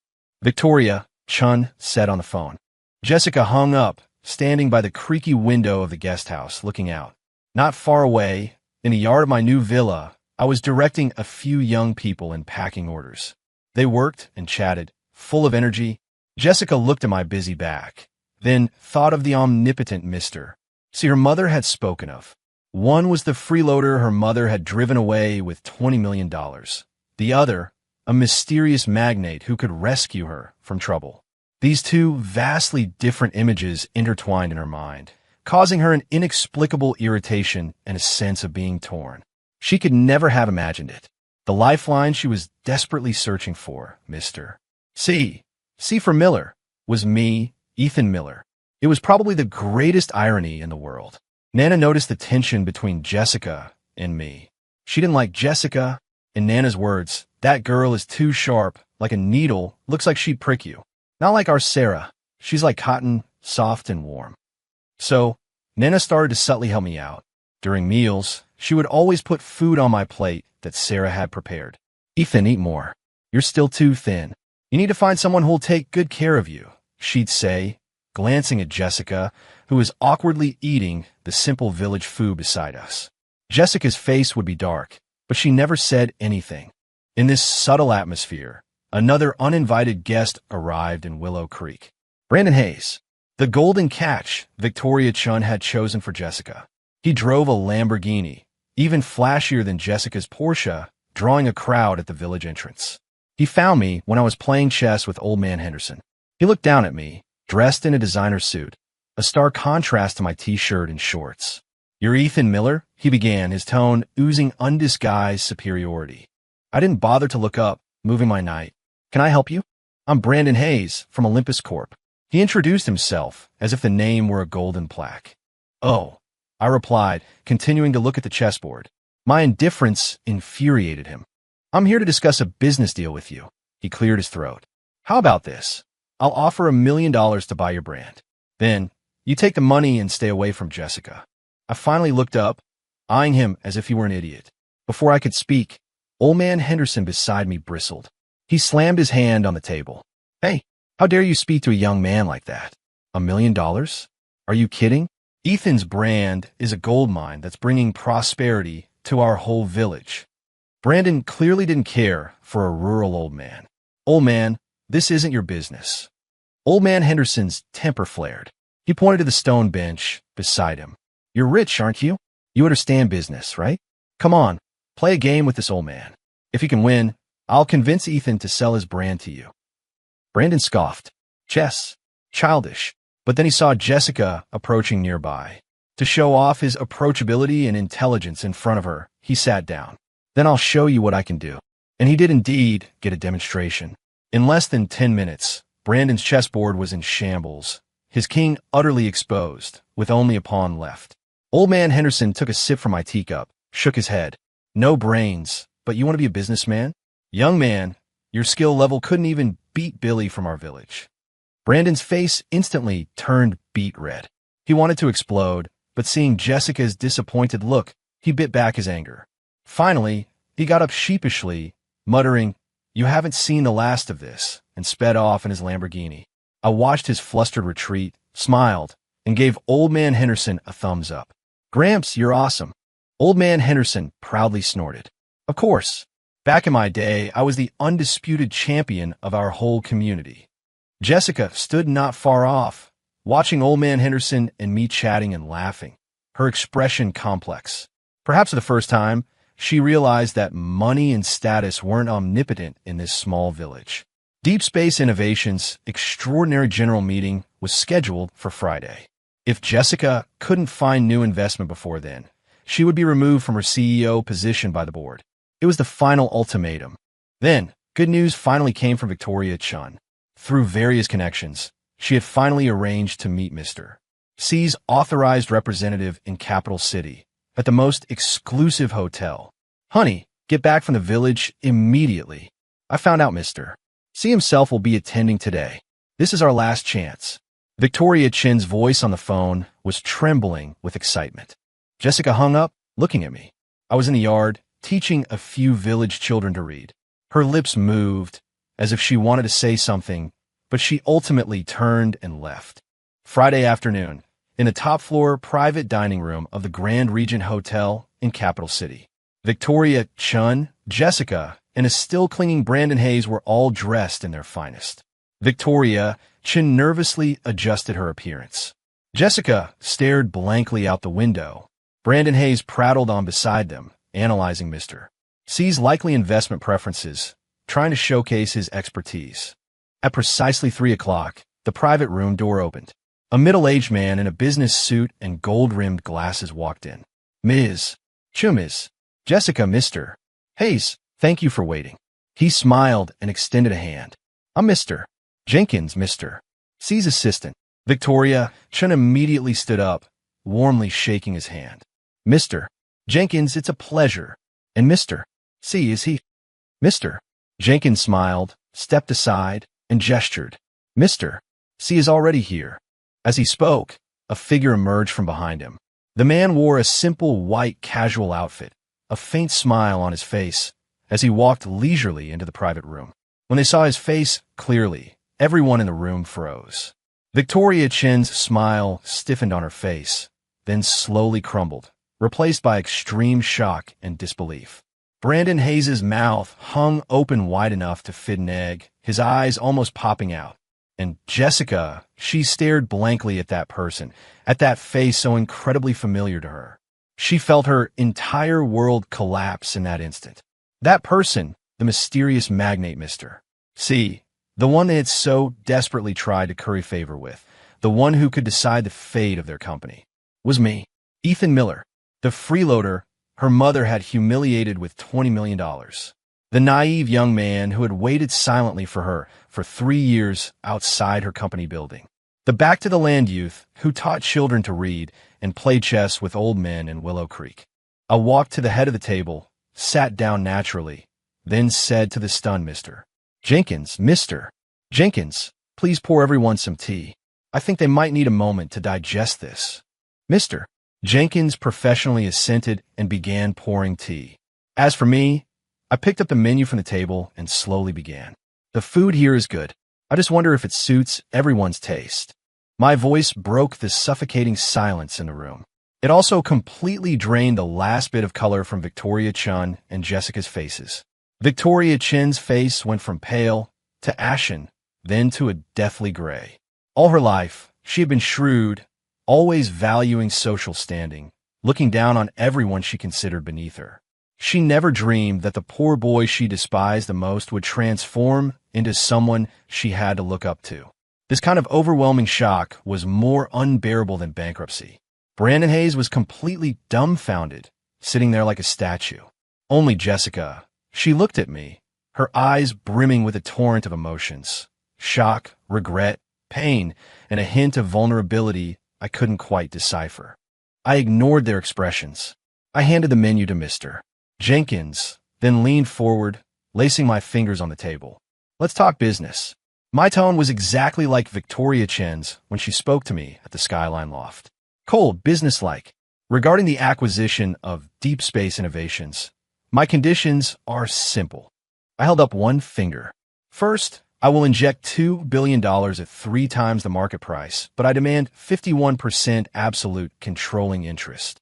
Victoria Chun said on the phone. Jessica hung up, standing by the creaky window of the guest house, looking out. Not far away, in the yard of my new villa, I was directing a few young people in packing orders. They worked and chatted, full of energy. Jessica looked at my busy back, then thought of the omnipotent Mr. C her mother had spoken of. One was the freeloader her mother had driven away with $20 million. The other, a mysterious magnate who could rescue her from trouble. These two vastly different images intertwined in her mind, causing her an inexplicable irritation and a sense of being torn. She could never have imagined it. The lifeline she was desperately searching for, Mr. C. C for Miller, was me, Ethan Miller. It was probably the greatest irony in the world. Nana noticed the tension between Jessica and me. She didn't like Jessica. In Nana's words, that girl is too sharp, like a needle, looks like she'd prick you. Not like our Sarah. She's like cotton, soft and warm. So, Nana started to subtly help me out. During meals, she would always put food on my plate that Sarah had prepared. Ethan, eat more. You're still too thin. You need to find someone who'll take good care of you, she'd say, glancing at Jessica, who was awkwardly eating the simple village food beside us. Jessica's face would be dark, but she never said anything. In this subtle atmosphere, another uninvited guest arrived in Willow Creek. Brandon Hayes, the golden catch Victoria Chun had chosen for Jessica. He drove a Lamborghini, even flashier than Jessica's Porsche, drawing a crowd at the village entrance. He found me when I was playing chess with Old Man Henderson. He looked down at me, dressed in a designer suit, a stark contrast to my t-shirt and shorts. You're Ethan Miller? He began, his tone oozing undisguised superiority. I didn't bother to look up, moving my knight. Can I help you? I'm Brandon Hayes from Olympus Corp. He introduced himself as if the name were a golden plaque. Oh, I replied, continuing to look at the chessboard. My indifference infuriated him. I'm here to discuss a business deal with you. He cleared his throat. How about this? I'll offer $1 million to buy your brand. Then, you take the money and stay away from Jessica. I finally looked up, eyeing him as if he were an idiot. Before I could speak, old man Henderson beside me bristled. He slammed his hand on the table. Hey, how dare you speak to a young man like that? $1 million? Are you kidding? Ethan's brand is a gold mine that's bringing prosperity to our whole village. Brandon clearly didn't care for a rural old man. Old man, this isn't your business. Old man Henderson's temper flared. He pointed to the stone bench beside him. You're rich, aren't you? You understand business, right? Come on, play a game with this old man. If you can win, I'll convince Ethan to sell his brand to you. Brandon scoffed. Chess. Childish. But then he saw Jessica approaching nearby. To show off his approachability and intelligence in front of her, he sat down. Then I'll show you what I can do. And he did indeed get a demonstration. In less than 10 minutes, Brandon's chessboard was in shambles, his king utterly exposed, with only a pawn left. Old man Henderson took a sip from my teacup, shook his head. No brains, but you want to be a businessman? Young man, your skill level couldn't even beat Billy from our village. Brandon's face instantly turned beet red. He wanted to explode, but seeing Jessica's disappointed look, he bit back his anger. Finally, he got up sheepishly, muttering, You haven't seen the last of this, and sped off in his Lamborghini. I watched his flustered retreat, smiled, and gave old man Henderson a thumbs up. Gramps, you're awesome. Old man Henderson proudly snorted. Of course. Back in my day, I was the undisputed champion of our whole community. Jessica stood not far off, watching old man Henderson and me chatting and laughing, her expression complex. Perhaps for the first time, she realized that money and status weren't omnipotent in this small village. Deep Space Innovations' extraordinary general meeting was scheduled for Friday. If Jessica couldn't find new investment before then, she would be removed from her CEO position by the board. It was the final ultimatum. Then, good news finally came from Victoria Chun. Through various connections, she had finally arranged to meet Mr. C's authorized representative in Capital City at the most exclusive hotel. Honey, get back from the village immediately. I found out Mr. C himself will be attending today. This is our last chance. Victoria Chin's voice on the phone was trembling with excitement. Jessica hung up, looking at me. I was in the yard, teaching a few village children to read. Her lips moved, as if she wanted to say something, but she ultimately turned and left. Friday afternoon, in the top-floor private dining room of the Grand Regent Hotel in Capital City. Victoria Chun, Jessica, and a still-clinging Brandon Hayes were all dressed in their finest. Victoria Chun nervously adjusted her appearance. Jessica stared blankly out the window. Brandon Hayes prattled on beside them, analyzing Mr. C's likely investment preferences, trying to showcase his expertise. At precisely 3 o'clock, the private room door opened. A middle-aged man in a business suit and gold-rimmed glasses walked in. Ms. Chumiz. Jessica, Mr. Hayes, thank you for waiting. He smiled and extended a hand. I'm Mr. Jenkins, Mr. C's assistant. Victoria Chun immediately stood up, warmly shaking his hand. Mr. Jenkins, it's a pleasure. And Mr. C, is he? Mr. Jenkins smiled, stepped aside, and gestured. Mr. C is already here. As he spoke, a figure emerged from behind him. The man wore a simple white casual outfit, a faint smile on his face, as he walked leisurely into the private room. When they saw his face clearly, everyone in the room froze. Victoria Chin's smile stiffened on her face, then slowly crumbled, replaced by extreme shock and disbelief. Brandon Hayes' mouth hung open wide enough to fit an egg, his eyes almost popping out. And Jessica, she stared blankly at that person, at that face so incredibly familiar to her. She felt her entire world collapse in that instant. That person, the mysterious magnate Mr. C, the one they had so desperately tried to curry favor with, the one who could decide the fate of their company, was me, Ethan Miller, the freeloader her mother had humiliated with $20 million. The naive young man who had waited silently for her for 3 years outside her company building. The back-to-the-land youth who taught children to read and play chess with old men in Willow Creek. I walked to the head of the table, sat down naturally, then said to the stunned Mr. Jenkins, Mr. Jenkins, please pour everyone some tea. I think they might need a moment to digest this. Mr. Jenkins professionally assented and began pouring tea. As for me, I picked up the menu from the table and slowly began. The food here is good. I just wonder if it suits everyone's taste. My voice broke the suffocating silence in the room. It also completely drained the last bit of color from Victoria Chun and Jessica's faces. Victoria Chin's face went from pale to ashen, then to a deathly gray. All her life, she had been shrewd, always valuing social standing, looking down on everyone she considered beneath her. She never dreamed that the poor boy she despised the most would transform into someone she had to look up to. This kind of overwhelming shock was more unbearable than bankruptcy. Brandon Hayes was completely dumbfounded, sitting there like a statue. Only Jessica. She looked at me, her eyes brimming with a torrent of emotions. Shock, regret, pain, and a hint of vulnerability I couldn't quite decipher. I ignored their expressions. I handed the menu to Mr. Jenkins, then leaned forward, lacing my fingers on the table. Let's talk business. My tone was exactly like Victoria Chen's when she spoke to me at the Skyline Loft. Cold, businesslike. Regarding the acquisition of Deep Space Innovations, my conditions are simple. I held up one finger. First, I will inject $2 billion at 3 times the market price, but I demand 51% absolute controlling interest.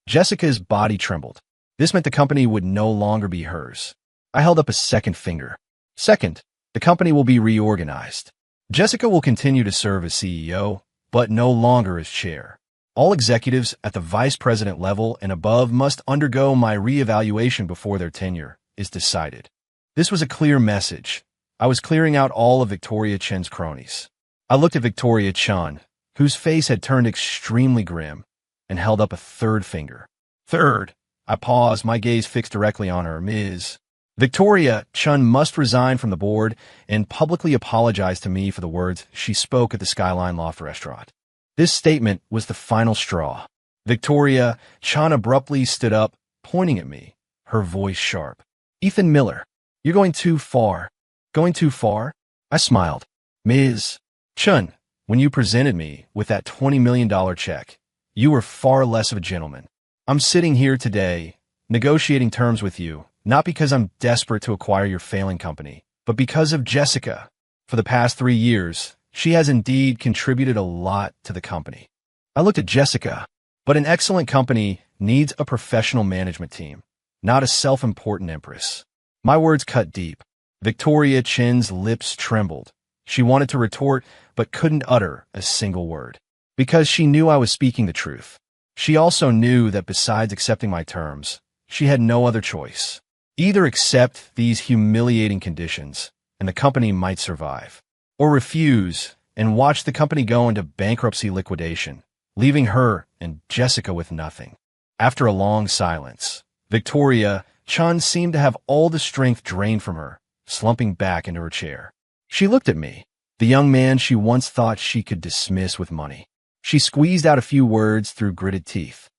Jessica's body trembled. This meant the company would no longer be hers. I held up a second finger. Second, the company will be reorganized. Jessica will continue to serve as CEO, but no longer as chair. All executives at the vice president level and above must undergo my reevaluation before their tenure is decided. This was a clear message. I was clearing out all of Victoria Chen's cronies. I looked at Victoria Chen, whose face had turned extremely grim, and held up a third finger. Third, I paused, my gaze fixed directly on her. Ms. Victoria Chen must resign from the board and publicly apologize to me for the words she spoke at the Skyline Loft restaurant. This statement was the final straw. Victoria Chen abruptly stood up, pointing at me, her voice sharp. Ethan Miller, you're going too far. Going too far? I smiled. Ms. Chen, when you presented me with that $20 million check, you were far less of a gentleman. I'm sitting here today, negotiating terms with you, not because I'm desperate to acquire your failing company, but because of Jessica. For the past 3 years, she has indeed contributed a lot to the company. I looked at Jessica, but an excellent company needs a professional management team, not a self-important empress. My words cut deep. Victoria Chen's lips trembled. She wanted to retort, but couldn't utter a single word. Because she knew I was speaking the truth. She also knew that besides accepting my terms, she had no other choice. Either accept these humiliating conditions, and the company might survive, or refuse and watch the company go into bankruptcy liquidation, leaving her and Jessica with nothing. After a long silence, Victoria Chen seemed to have all the strength drained from her, slumping back into her chair. She looked at me, the young man she once thought she could dismiss with money. She squeezed out a few words through gritted teeth.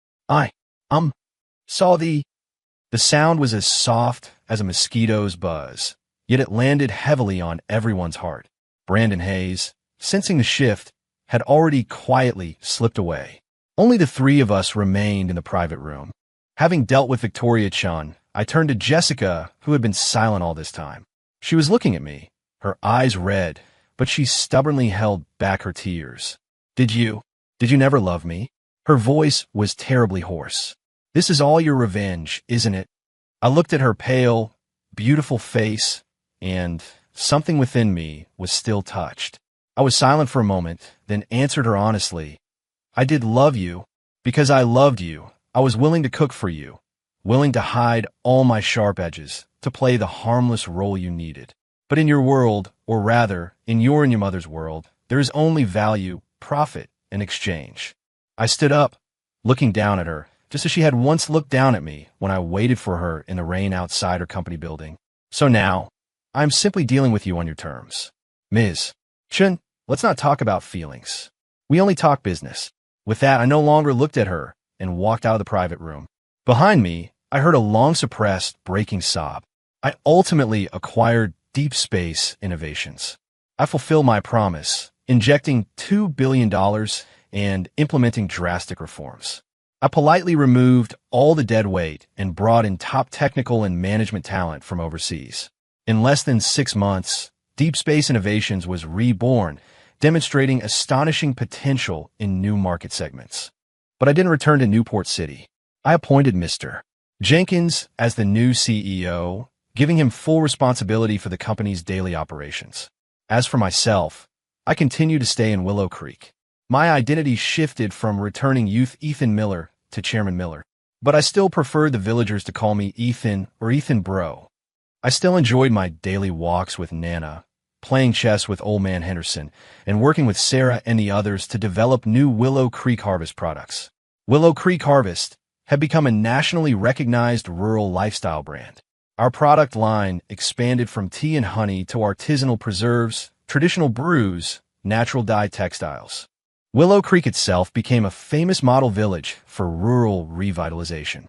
Saw the sound was as soft as a mosquito's buzz, yet it landed heavily on everyone's heart. Brandon Hayes, sensing the shift, had already quietly slipped away. Only the 3 of us remained in the private room. Having dealt with Victoria Chen, I turned to Jessica, who had been silent all this time. She was looking at me, her eyes red, but she stubbornly held back her tears. Did you never love me? Her voice was terribly hoarse. This is all your revenge, isn't it? I looked at her pale, beautiful face, and something within me was still touched. I was silent for a moment, then answered her honestly. I did love you. Because I loved you, I was willing to cook for you, willing to hide all my sharp edges, to play the harmless role you needed. But in your world, or rather, in your and your mother's world, there is only value, profit, and exchange. I stood up, looking down at her, just as she had once looked down at me when I waited for her in the rain outside her company building. So now, I am simply dealing with you on your terms. Ms. Chen, let's not talk about feelings. We only talk business. With that, I no longer looked at her and walked out of the private room. Behind me, I heard a long-suppressed, breaking sob. I ultimately acquired Deep Space Innovations. I fulfill my promise, injecting $2 billion and implementing drastic reforms. I politely removed all the dead weight and brought in top technical and management talent from overseas. In less than 6 months, Deep Space Innovations was reborn, demonstrating astonishing potential in new market segments. But I didn't return to Newport City. I appointed Mr. Jenkins as the new CEO, giving him full responsibility for the company's daily operations. As for myself, I continue to stay in Willow Creek. My identity shifted from returning youth Ethan Miller to Chairman Miller, but I still preferred the villagers to call me Ethan or Ethan Bro. I still enjoyed my daily walks with Nana, playing chess with Old Man Henderson, and working with Sarah and the others to develop new Willow Creek Harvest products. Willow Creek Harvest had become a nationally recognized rural lifestyle brand. Our product line expanded from tea and honey to artisanal preserves, traditional brews, natural dye textiles. Willow Creek itself became a famous model village for rural revitalization.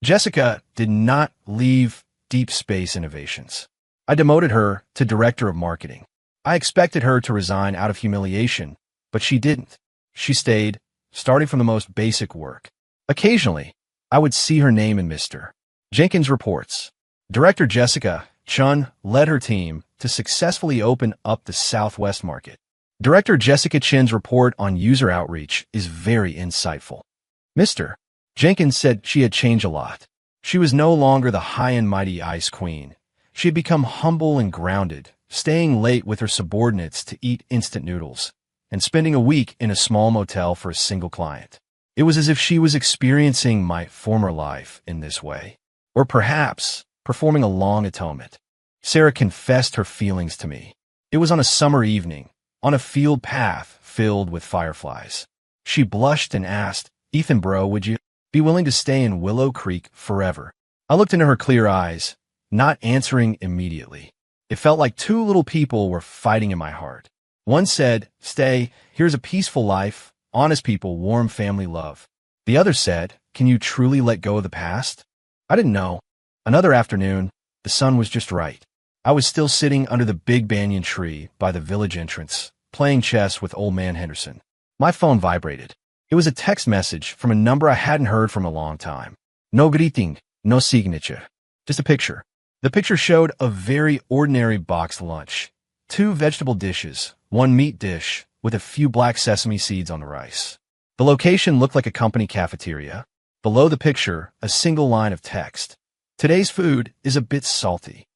Jessica did not leave Deep Space Innovations. I demoted her to Director of Marketing. I expected her to resign out of humiliation, but she didn't. She stayed, starting from the most basic work. Occasionally, I would see her name in Mr. Jenkins' reports. Director Jessica Chun led her team to successfully open up the Southwest market. Director Jessica Chin's report on user outreach is very insightful. Mr. Jenkins said she had changed a lot. She was no longer the high and mighty ice queen. She had become humble and grounded, staying late with her subordinates to eat instant noodles, and spending a week in a small motel for a single client. It was as if she was experiencing my former life in this way, or perhaps performing a long atonement. Sarah confessed her feelings to me. It was on a summer evening, on a field path filled with fireflies. She blushed and asked, "Ethan Bro, would you be willing to stay in Willow Creek forever?" I looked into her clear eyes, not answering immediately. It felt like two little people were fighting in my heart. One said, "Stay, here's a peaceful life, honest people, warm family love." The other said, "Can you truly let go of the past?" I didn't know. Another afternoon, the sun was just right. I was still sitting under the big banyan tree by the village entrance, playing chess with Old Man Henderson. My phone vibrated. It was a text message from a number I hadn't heard from a long time. No greeting, no signature. Just a picture. The picture showed a very ordinary boxed lunch. 2 vegetable dishes, 1 meat dish, with a few black sesame seeds on the rice. The location looked like a company cafeteria. Below the picture, a single line of text. "Today's food is a bit salty."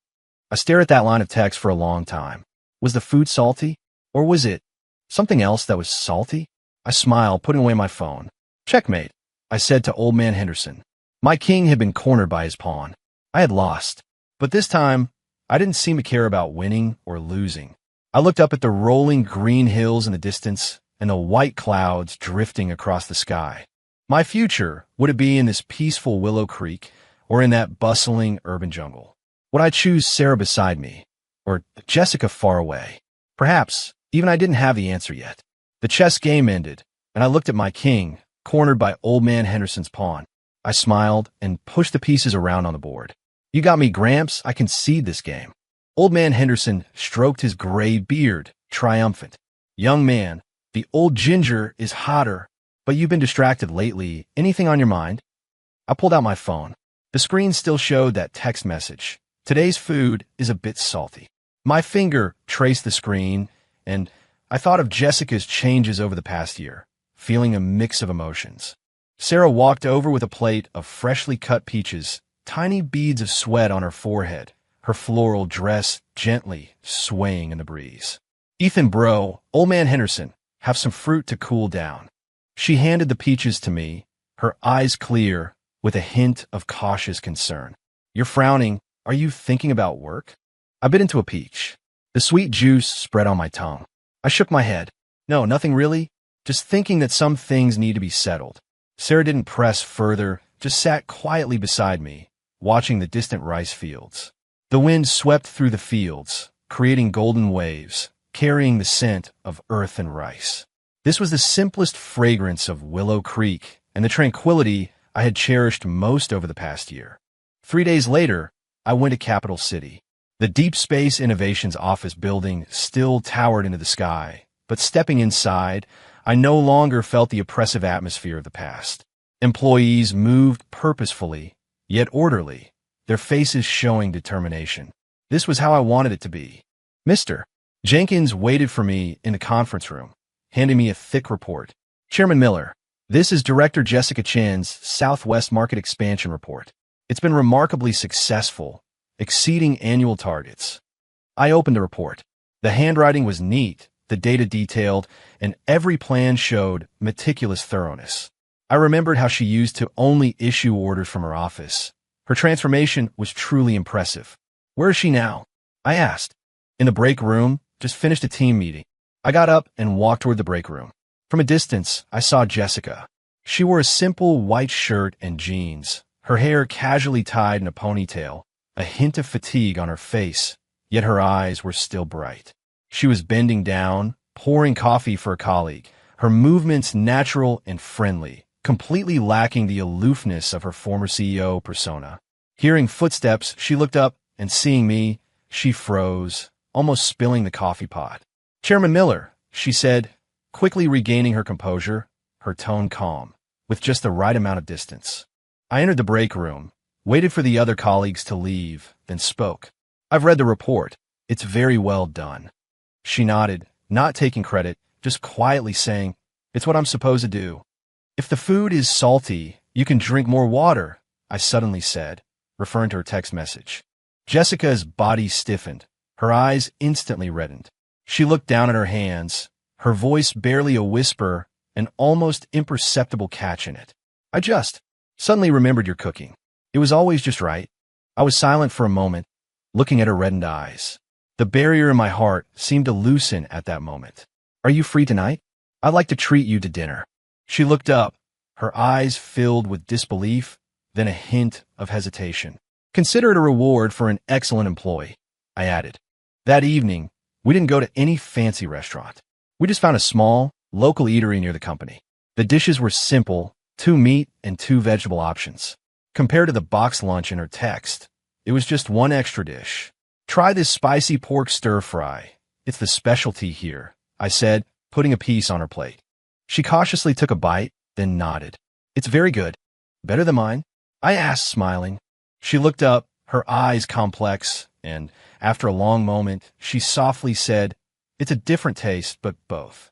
I stared at that line of text for a long time. Was the food salty? Or was it something else that was salty? I smiled, putting away my phone. "Checkmate," I said to Old Man Henderson. My king had been cornered by his pawn. I had lost. But this time, I didn't seem to care about winning or losing. I looked up at the rolling green hills in the distance and the white clouds drifting across the sky. My future, would it be in this peaceful Willow Creek or in that bustling urban jungle? Would I choose Sarah beside me or Jessica far away? Perhaps even I didn't have the answer yet. The chess game ended, and I looked at my king, cornered by Old Man Henderson's pawn. I smiled and pushed the pieces around on the board. "You got me, Gramps. I concede this game." Old Man Henderson stroked his gray beard, triumphant. "Young man, the old ginger is hotter, but you've been distracted lately. Anything on your mind?" I pulled out my phone. The screen still showed that text message. "Today's food is a bit salty." My finger traced the screen, and I thought of Jessica's changes over the past year, feeling a mix of emotions. Sarah walked over with a plate of freshly cut peaches, tiny beads of sweat on her forehead, her floral dress gently swaying in the breeze. "Ethan Bro, Old Man Henderson, have some fruit to cool down." She handed the peaches to me, her eyes clear, with a hint of cautious concern. "You're frowning. Are you thinking about work?" I bit into a peach. The sweet juice spread on my tongue. I shook my head. "No, nothing really. Just thinking that some things need to be settled." Sarah didn't press further, just sat quietly beside me, watching the distant rice fields. The wind swept through the fields, creating golden waves, carrying the scent of earth and rice. This was the simplest fragrance of Willow Creek and the tranquility I had cherished most over the past year. 3 days later, I went to Capital City. The Deep Space Innovations office building still towered into the sky, but stepping inside, I no longer felt the oppressive atmosphere of the past. Employees moved purposefully, yet orderly, their faces showing determination. This was how I wanted it to be. Mr. Jenkins waited for me in the conference room, handing me a thick report. Chairman Miller, this is Director Jessica Chen's Southwest Market Expansion Report. It's been remarkably successful, exceeding annual targets. I opened the report. The handwriting was neat, the data detailed, and every plan showed meticulous thoroughness. I remembered how she used to only issue orders from her office. Her transformation was truly impressive. Where is she now? I asked. In the break room, just finished a team meeting. I got up and walked toward the break room. From a distance, I saw Jessica. She wore a simple white shirt and jeans, her hair casually tied in a ponytail, a hint of fatigue on her face, yet her eyes were still bright. She was bending down, pouring coffee for a colleague, her movements natural and friendly, completely lacking the aloofness of her former CEO persona. Hearing footsteps, she looked up, and seeing me, she froze, almost spilling the coffee pot. Chairman Miller, she said, quickly regaining her composure, her tone calm, with just the right amount of distance. I entered the break room, waited for the other colleagues to leave, then spoke. I've read the report. It's very well done. She nodded, not taking credit, just quietly saying, it's what I'm supposed to do. If the food is salty, you can drink more water, I suddenly said, referring to her text message. Jessica's body stiffened, her eyes instantly reddened. She looked down at her hands, her voice barely a whisper, an almost imperceptible catch in it. I just suddenly remembered your cooking. It was always just right. I was silent for a moment, looking at her reddened eyes. The barrier in my heart seemed to loosen at that moment. Are you free tonight? I'd like to treat you to dinner. She looked up, her eyes filled with disbelief, then a hint of hesitation. Consider it a reward for an excellent employee, I added. That evening, we didn't go to any fancy restaurant. We just found a small, local eatery near the company. The dishes were simple, 2 meat and 2 vegetable options. Compared to the box lunch in her text, it was just 1 extra dish. Try this spicy pork stir-fry. It's the specialty here, I said, putting a piece on her plate. She cautiously took a bite, then nodded. It's very good. Better than mine? I asked, smiling. She looked up, her eyes complex, and after a long moment, she softly said, it's a different taste, but both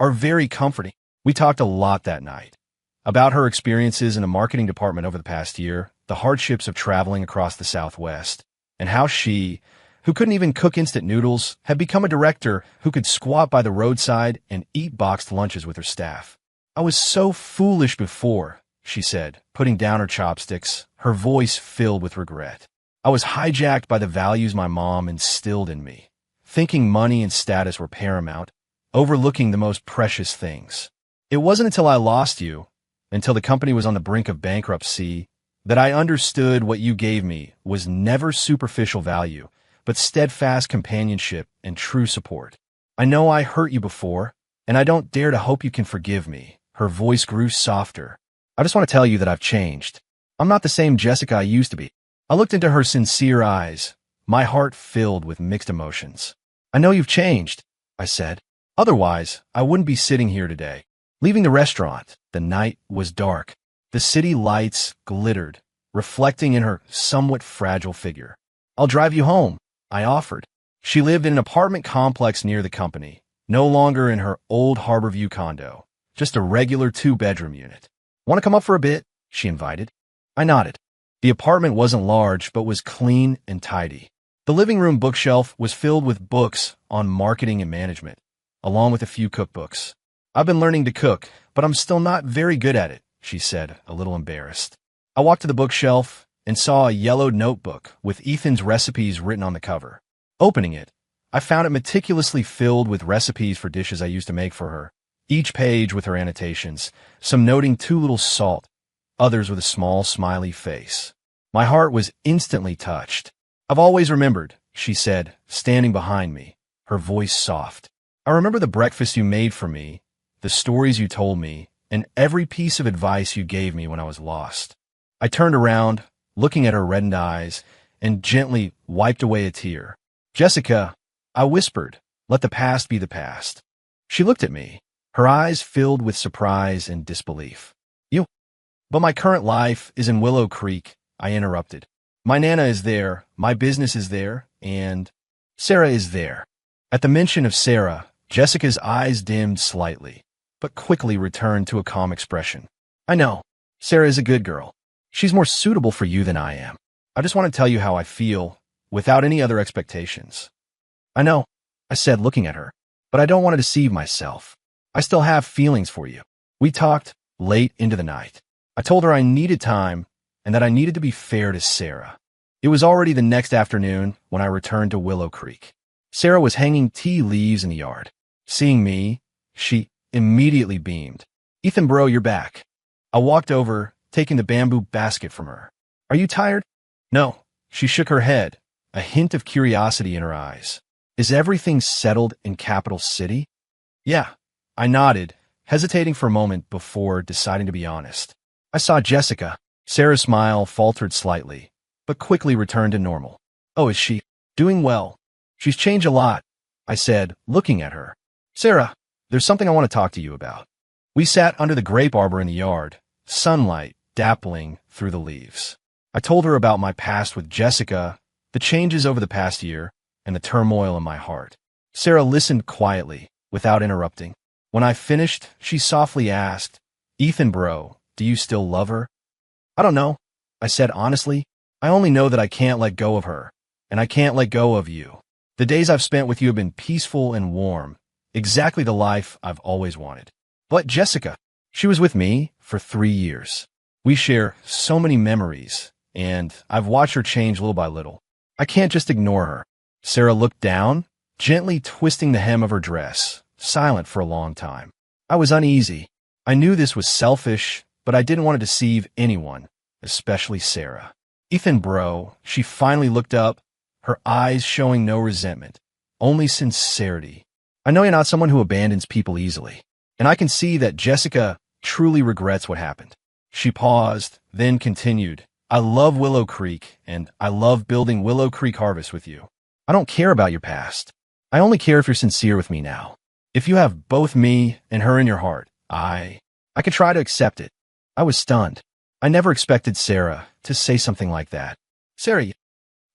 are very comforting. We talked a lot that night about her experiences in the marketing department over the past year, the hardships of traveling across the Southwest, and how she, who couldn't even cook instant noodles, had become a director who could squat by the roadside and eat boxed lunches with her staff. I was so foolish before, she said, putting down her chopsticks, her voice filled with regret. I was hijacked by the values my mom instilled in me, thinking money and status were paramount, overlooking the most precious things. It wasn't until I lost you, until the company was on the brink of bankruptcy, that I understood what you gave me was never superficial value, but steadfast companionship and true support. I know I hurt you before, and I don't dare to hope you can forgive me. Her voice grew softer. I just want to tell you that I've changed. I'm not the same Jessica I used to be. I looked into her sincere eyes, my heart filled with mixed emotions. I know you've changed, I said. Otherwise, I wouldn't be sitting here today. Leaving the restaurant, the night was dark. The city lights glittered, reflecting in her somewhat fragile figure. I'll drive you home, I offered. She lived in an apartment complex near the company, no longer in her old Harborview condo, just a regular 2-bedroom unit. Want to come up for a bit? She invited. I nodded. The apartment wasn't large, but was clean and tidy. The living room bookshelf was filled with books on marketing and management, along with a few cookbooks. I've been learning to cook, but I'm still not very good at it, she said, a little embarrassed. I walked to the bookshelf and saw a yellowed notebook with Ethan's recipes written on the cover. Opening it, I found it meticulously filled with recipes for dishes I used to make for her, each page with her annotations, some noting too little salt, others with a small, smiley face. My heart was instantly touched. I've always remembered, she said, standing behind me, her voice soft. I remember the breakfast you made for me, the stories you told me, and every piece of advice you gave me when I was lost. I turned around, looking at her reddened eyes, and gently wiped away a tear. Jessica, I whispered, let the past be the past. She looked at me, her eyes filled with surprise and disbelief. You? But my current life is in Willow Creek, I interrupted. My Nana is there, my business is there, and Sarah is there. At the mention of Sarah, Jessica's eyes dimmed slightly, but quickly returned to a calm expression. I know, Sarah is a good girl. She's more suitable for you than I am. I just want to tell you how I feel, without any other expectations. I know, I said, looking at her, but I don't want to deceive myself. I still have feelings for you. We talked late into the night. I told her I needed time and that I needed to be fair to Sarah. It was already the next afternoon when I returned to Willow Creek. Sarah was hanging tea leaves in the yard. Seeing me, she immediately beamed. Ethan bro, you're back. I walked over, taking the bamboo basket from her. Are you tired? No. She shook her head, a hint of curiosity in her eyes. Is everything settled in Capital City? Yeah. I nodded, hesitating for a moment before deciding to be honest. I saw Jessica. Sarah's smile faltered slightly, but quickly returned to normal. Oh, is she? Doing well. She's changed a lot, I said, looking at her. Sarah, there's something I want to talk to you about. We sat under the grape arbor in the yard, sunlight dappling through the leaves. I told her about my past with Jessica, the changes over the past year, and the turmoil in my heart. Sarah listened quietly, without interrupting. When I finished, she softly asked, Ethan bro, do you still love her? I don't know, I said honestly. I only know that I can't let go of her, and I can't let go of you. The days I've spent with you have been peaceful and warm, exactly the life I've always wanted. But Jessica, she was with me for 3 years. We share so many memories, and I've watched her change little by little. I can't just ignore her. Sarah looked down, gently twisting the hem of her dress, silent for a long time. I was uneasy. I knew this was selfish, but I didn't want to deceive anyone, especially Sarah. Ethan bro, she finally looked up, her eyes showing no resentment, only sincerity. I know you're not someone who abandons people easily, and I can see that Jessica truly regrets what happened. She paused, then continued, I love Willow Creek, and I love building Willow Creek Harvest with you. I don't care about your past. I only care if you're sincere with me now. If you have both me and her in your heart, I could try to accept it. I was stunned. I never expected Sarah to say something like that. Sarah,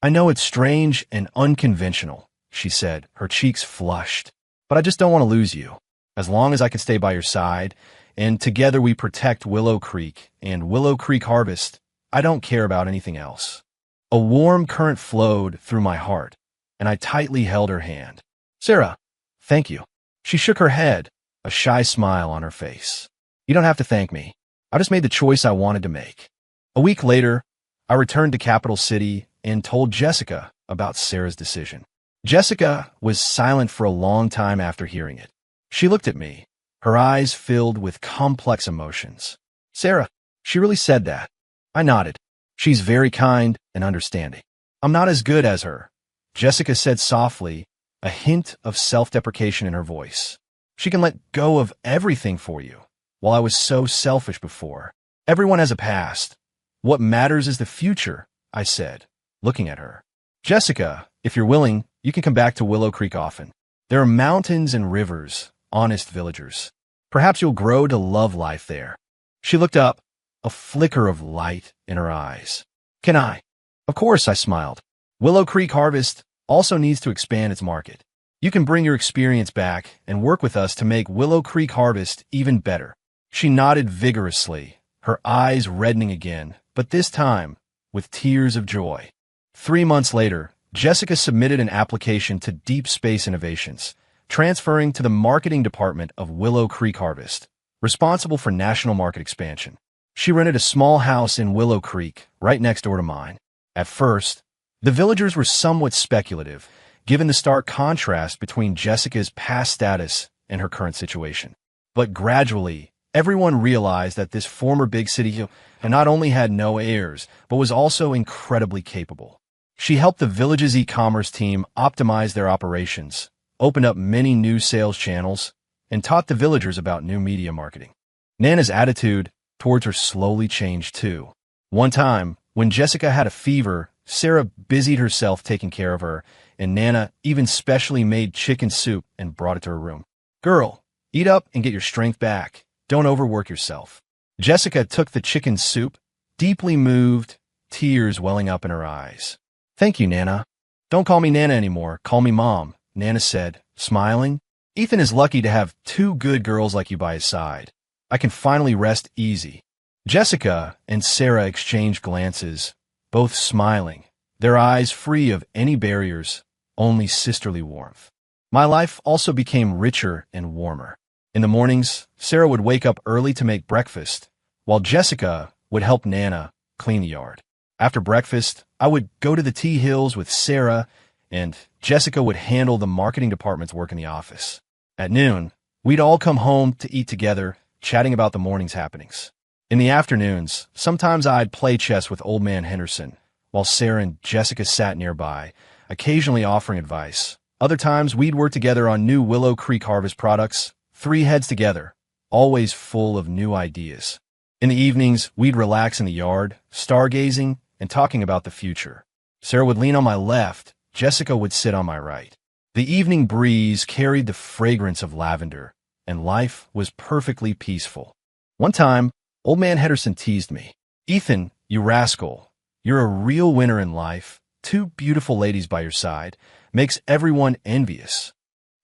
I know it's strange and unconventional, she said, her cheeks flushed, but I just don't want to lose you. As long as I can stay by your side, and together we protect Willow Creek and Willow Creek Harvest, I don't care about anything else. A warm current flowed through my heart, and I tightly held her hand. Sarah, thank you. She shook her head, a shy smile on her face. You don't have to thank me. I just made the choice I wanted to make. A week later, I returned to Capital City and told Jessica about Sarah's decision. Jessica was silent for a long time after hearing it. She looked at me, her eyes filled with complex emotions. Sarah, she really said that. I nodded. She's very kind and understanding. I'm not as good as her, Jessica said softly, a hint of self-deprecation in her voice. She can let go of everything for you, while I was so selfish before. Everyone has a past. What matters is the future, I said, looking at her. Jessica, if you're willing, you can come back to Willow Creek often. There are mountains and rivers, honest villagers. Perhaps you'll grow to love life there. She looked up, a flicker of light in her eyes. Can I? Of course, I smiled. Willow Creek Harvest also needs to expand its market. You can bring your experience back and work with us to make Willow Creek Harvest even better. She nodded vigorously, her eyes reddening again, but this time with tears of joy. 3 months later, Jessica submitted an application to Deep Space Innovations, transferring to the marketing department of Willow Creek Harvest, responsible for national market expansion. She rented a small house in Willow Creek, right next door to mine. At first, the villagers were somewhat speculative, given the stark contrast between Jessica's past status and her current situation. But gradually, everyone realized that this former big city not only had no heirs, but was also incredibly capable. She helped the village's e-commerce team optimize their operations, opened up many new sales channels, and taught the villagers about new media marketing. Nana's attitude towards her slowly changed too. One time, when Jessica had a fever, Sarah busied herself taking care of her, and Nana even specially made chicken soup and brought it to her room. "Girl, eat up and get your strength back. Don't overwork yourself." Jessica took the chicken soup, deeply moved, tears welling up in her eyes. "Thank you, Nana." "Don't call me Nana anymore. Call me Mom," Nana said, smiling. "Ethan is lucky to have two good girls like you by his side. I can finally rest easy." Jessica and Sarah exchanged glances, both smiling, their eyes free of any barriers, only sisterly warmth. My life also became richer and warmer. In the mornings, Sarah would wake up early to make breakfast, while Jessica would help Nana clean the yard. After breakfast, I would go to the Tea Hills with Sarah, and Jessica would handle the marketing department's work in the office. At noon, we'd all come home to eat together, chatting about the morning's happenings. In the afternoons, sometimes I'd play chess with Old Man Henderson, while Sarah and Jessica sat nearby, occasionally offering advice. Other times, we'd work together on new Willow Creek Harvest products, 3 heads together, always full of new ideas. In the evenings, we'd relax in the yard, stargazing and talking about the future. Sarah would lean on my left, Jessica would sit on my right. The evening breeze carried the fragrance of lavender, and life was perfectly peaceful. One time, Old Man Henderson teased me. "Ethan, you rascal, you're a real winner in life. 2 beautiful ladies by your side makes everyone envious."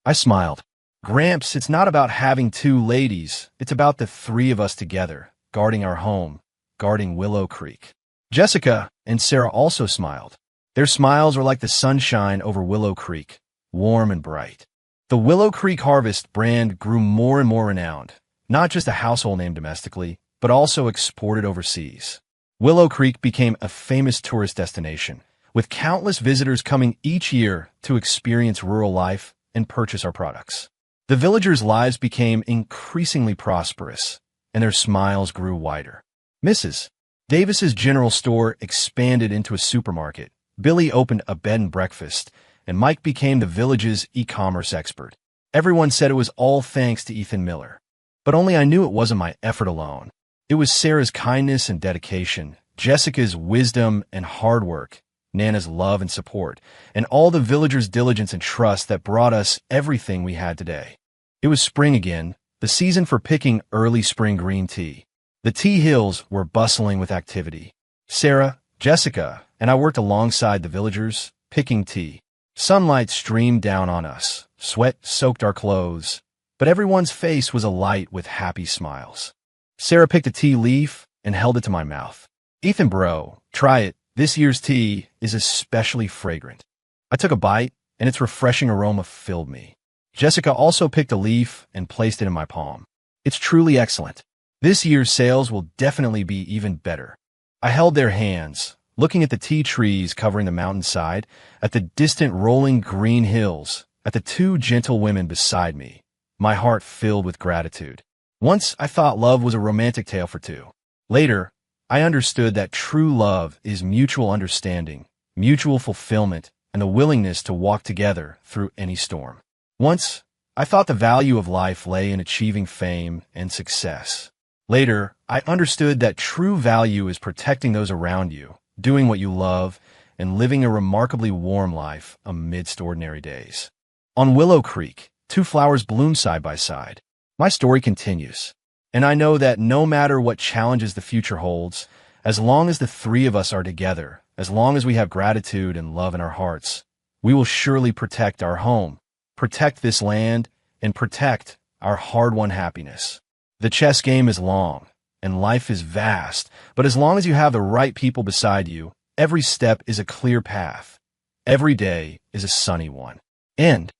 I smiled. "Gramps, it's not about having 2 ladies. It's about the 3 of us together, guarding our home, guarding Willow Creek." Jessica and Sarah also smiled. Their smiles were like the sunshine over Willow Creek, warm and bright. The Willow Creek Harvest brand grew more and more renowned, not just a household name domestically, but also exported overseas. Willow Creek became a famous tourist destination, with countless visitors coming each year to experience rural life and purchase our products. The villagers' lives became increasingly prosperous, and their smiles grew wider. Mrs. Davis's general store expanded into a supermarket. Billy opened a bed and breakfast, and Mike became the village's e-commerce expert. Everyone said it was all thanks to Ethan Miller. But only I knew it wasn't my effort alone. It was Sarah's kindness and dedication, Jessica's wisdom and hard work, Nana's love and support, and all the villagers' diligence and trust that brought us everything we had today. It was spring again, the season for picking early spring green tea. The Tea Hills were bustling with activity. Sarah, Jessica, and I worked alongside the villagers, picking tea. Sunlight streamed down on us, sweat soaked our clothes, but everyone's face was alight with happy smiles. Sarah picked a tea leaf and held it to my mouth. "Ethan bro, try it. This year's tea is especially fragrant." I took a bite, and its refreshing aroma filled me. Jessica also picked a leaf and placed it in my palm. "It's truly excellent. This year's sales will definitely be even better." I held their hands, looking at the tea trees covering the mountainside, at the distant rolling green hills, at the 2 gentle women beside me, my heart filled with gratitude. Once I thought love was a romantic tale for 2. Later, I understood that true love is mutual understanding, mutual fulfillment, and the willingness to walk together through any storm. Once, I thought the value of life lay in achieving fame and success. Later, I understood that true value is protecting those around you, doing what you love, and living a remarkably warm life amidst ordinary days. On Willow Creek, 2 flowers bloom side by side. My story continues, and I know that no matter what challenges the future holds, as long as the 3 of us are together, as long as we have gratitude and love in our hearts, we will surely protect our home, protect this land, and protect our hard-won happiness. The chess game is long, and life is vast, but as long as you have the right people beside you, every step is a clear path. Every day is a sunny one. End.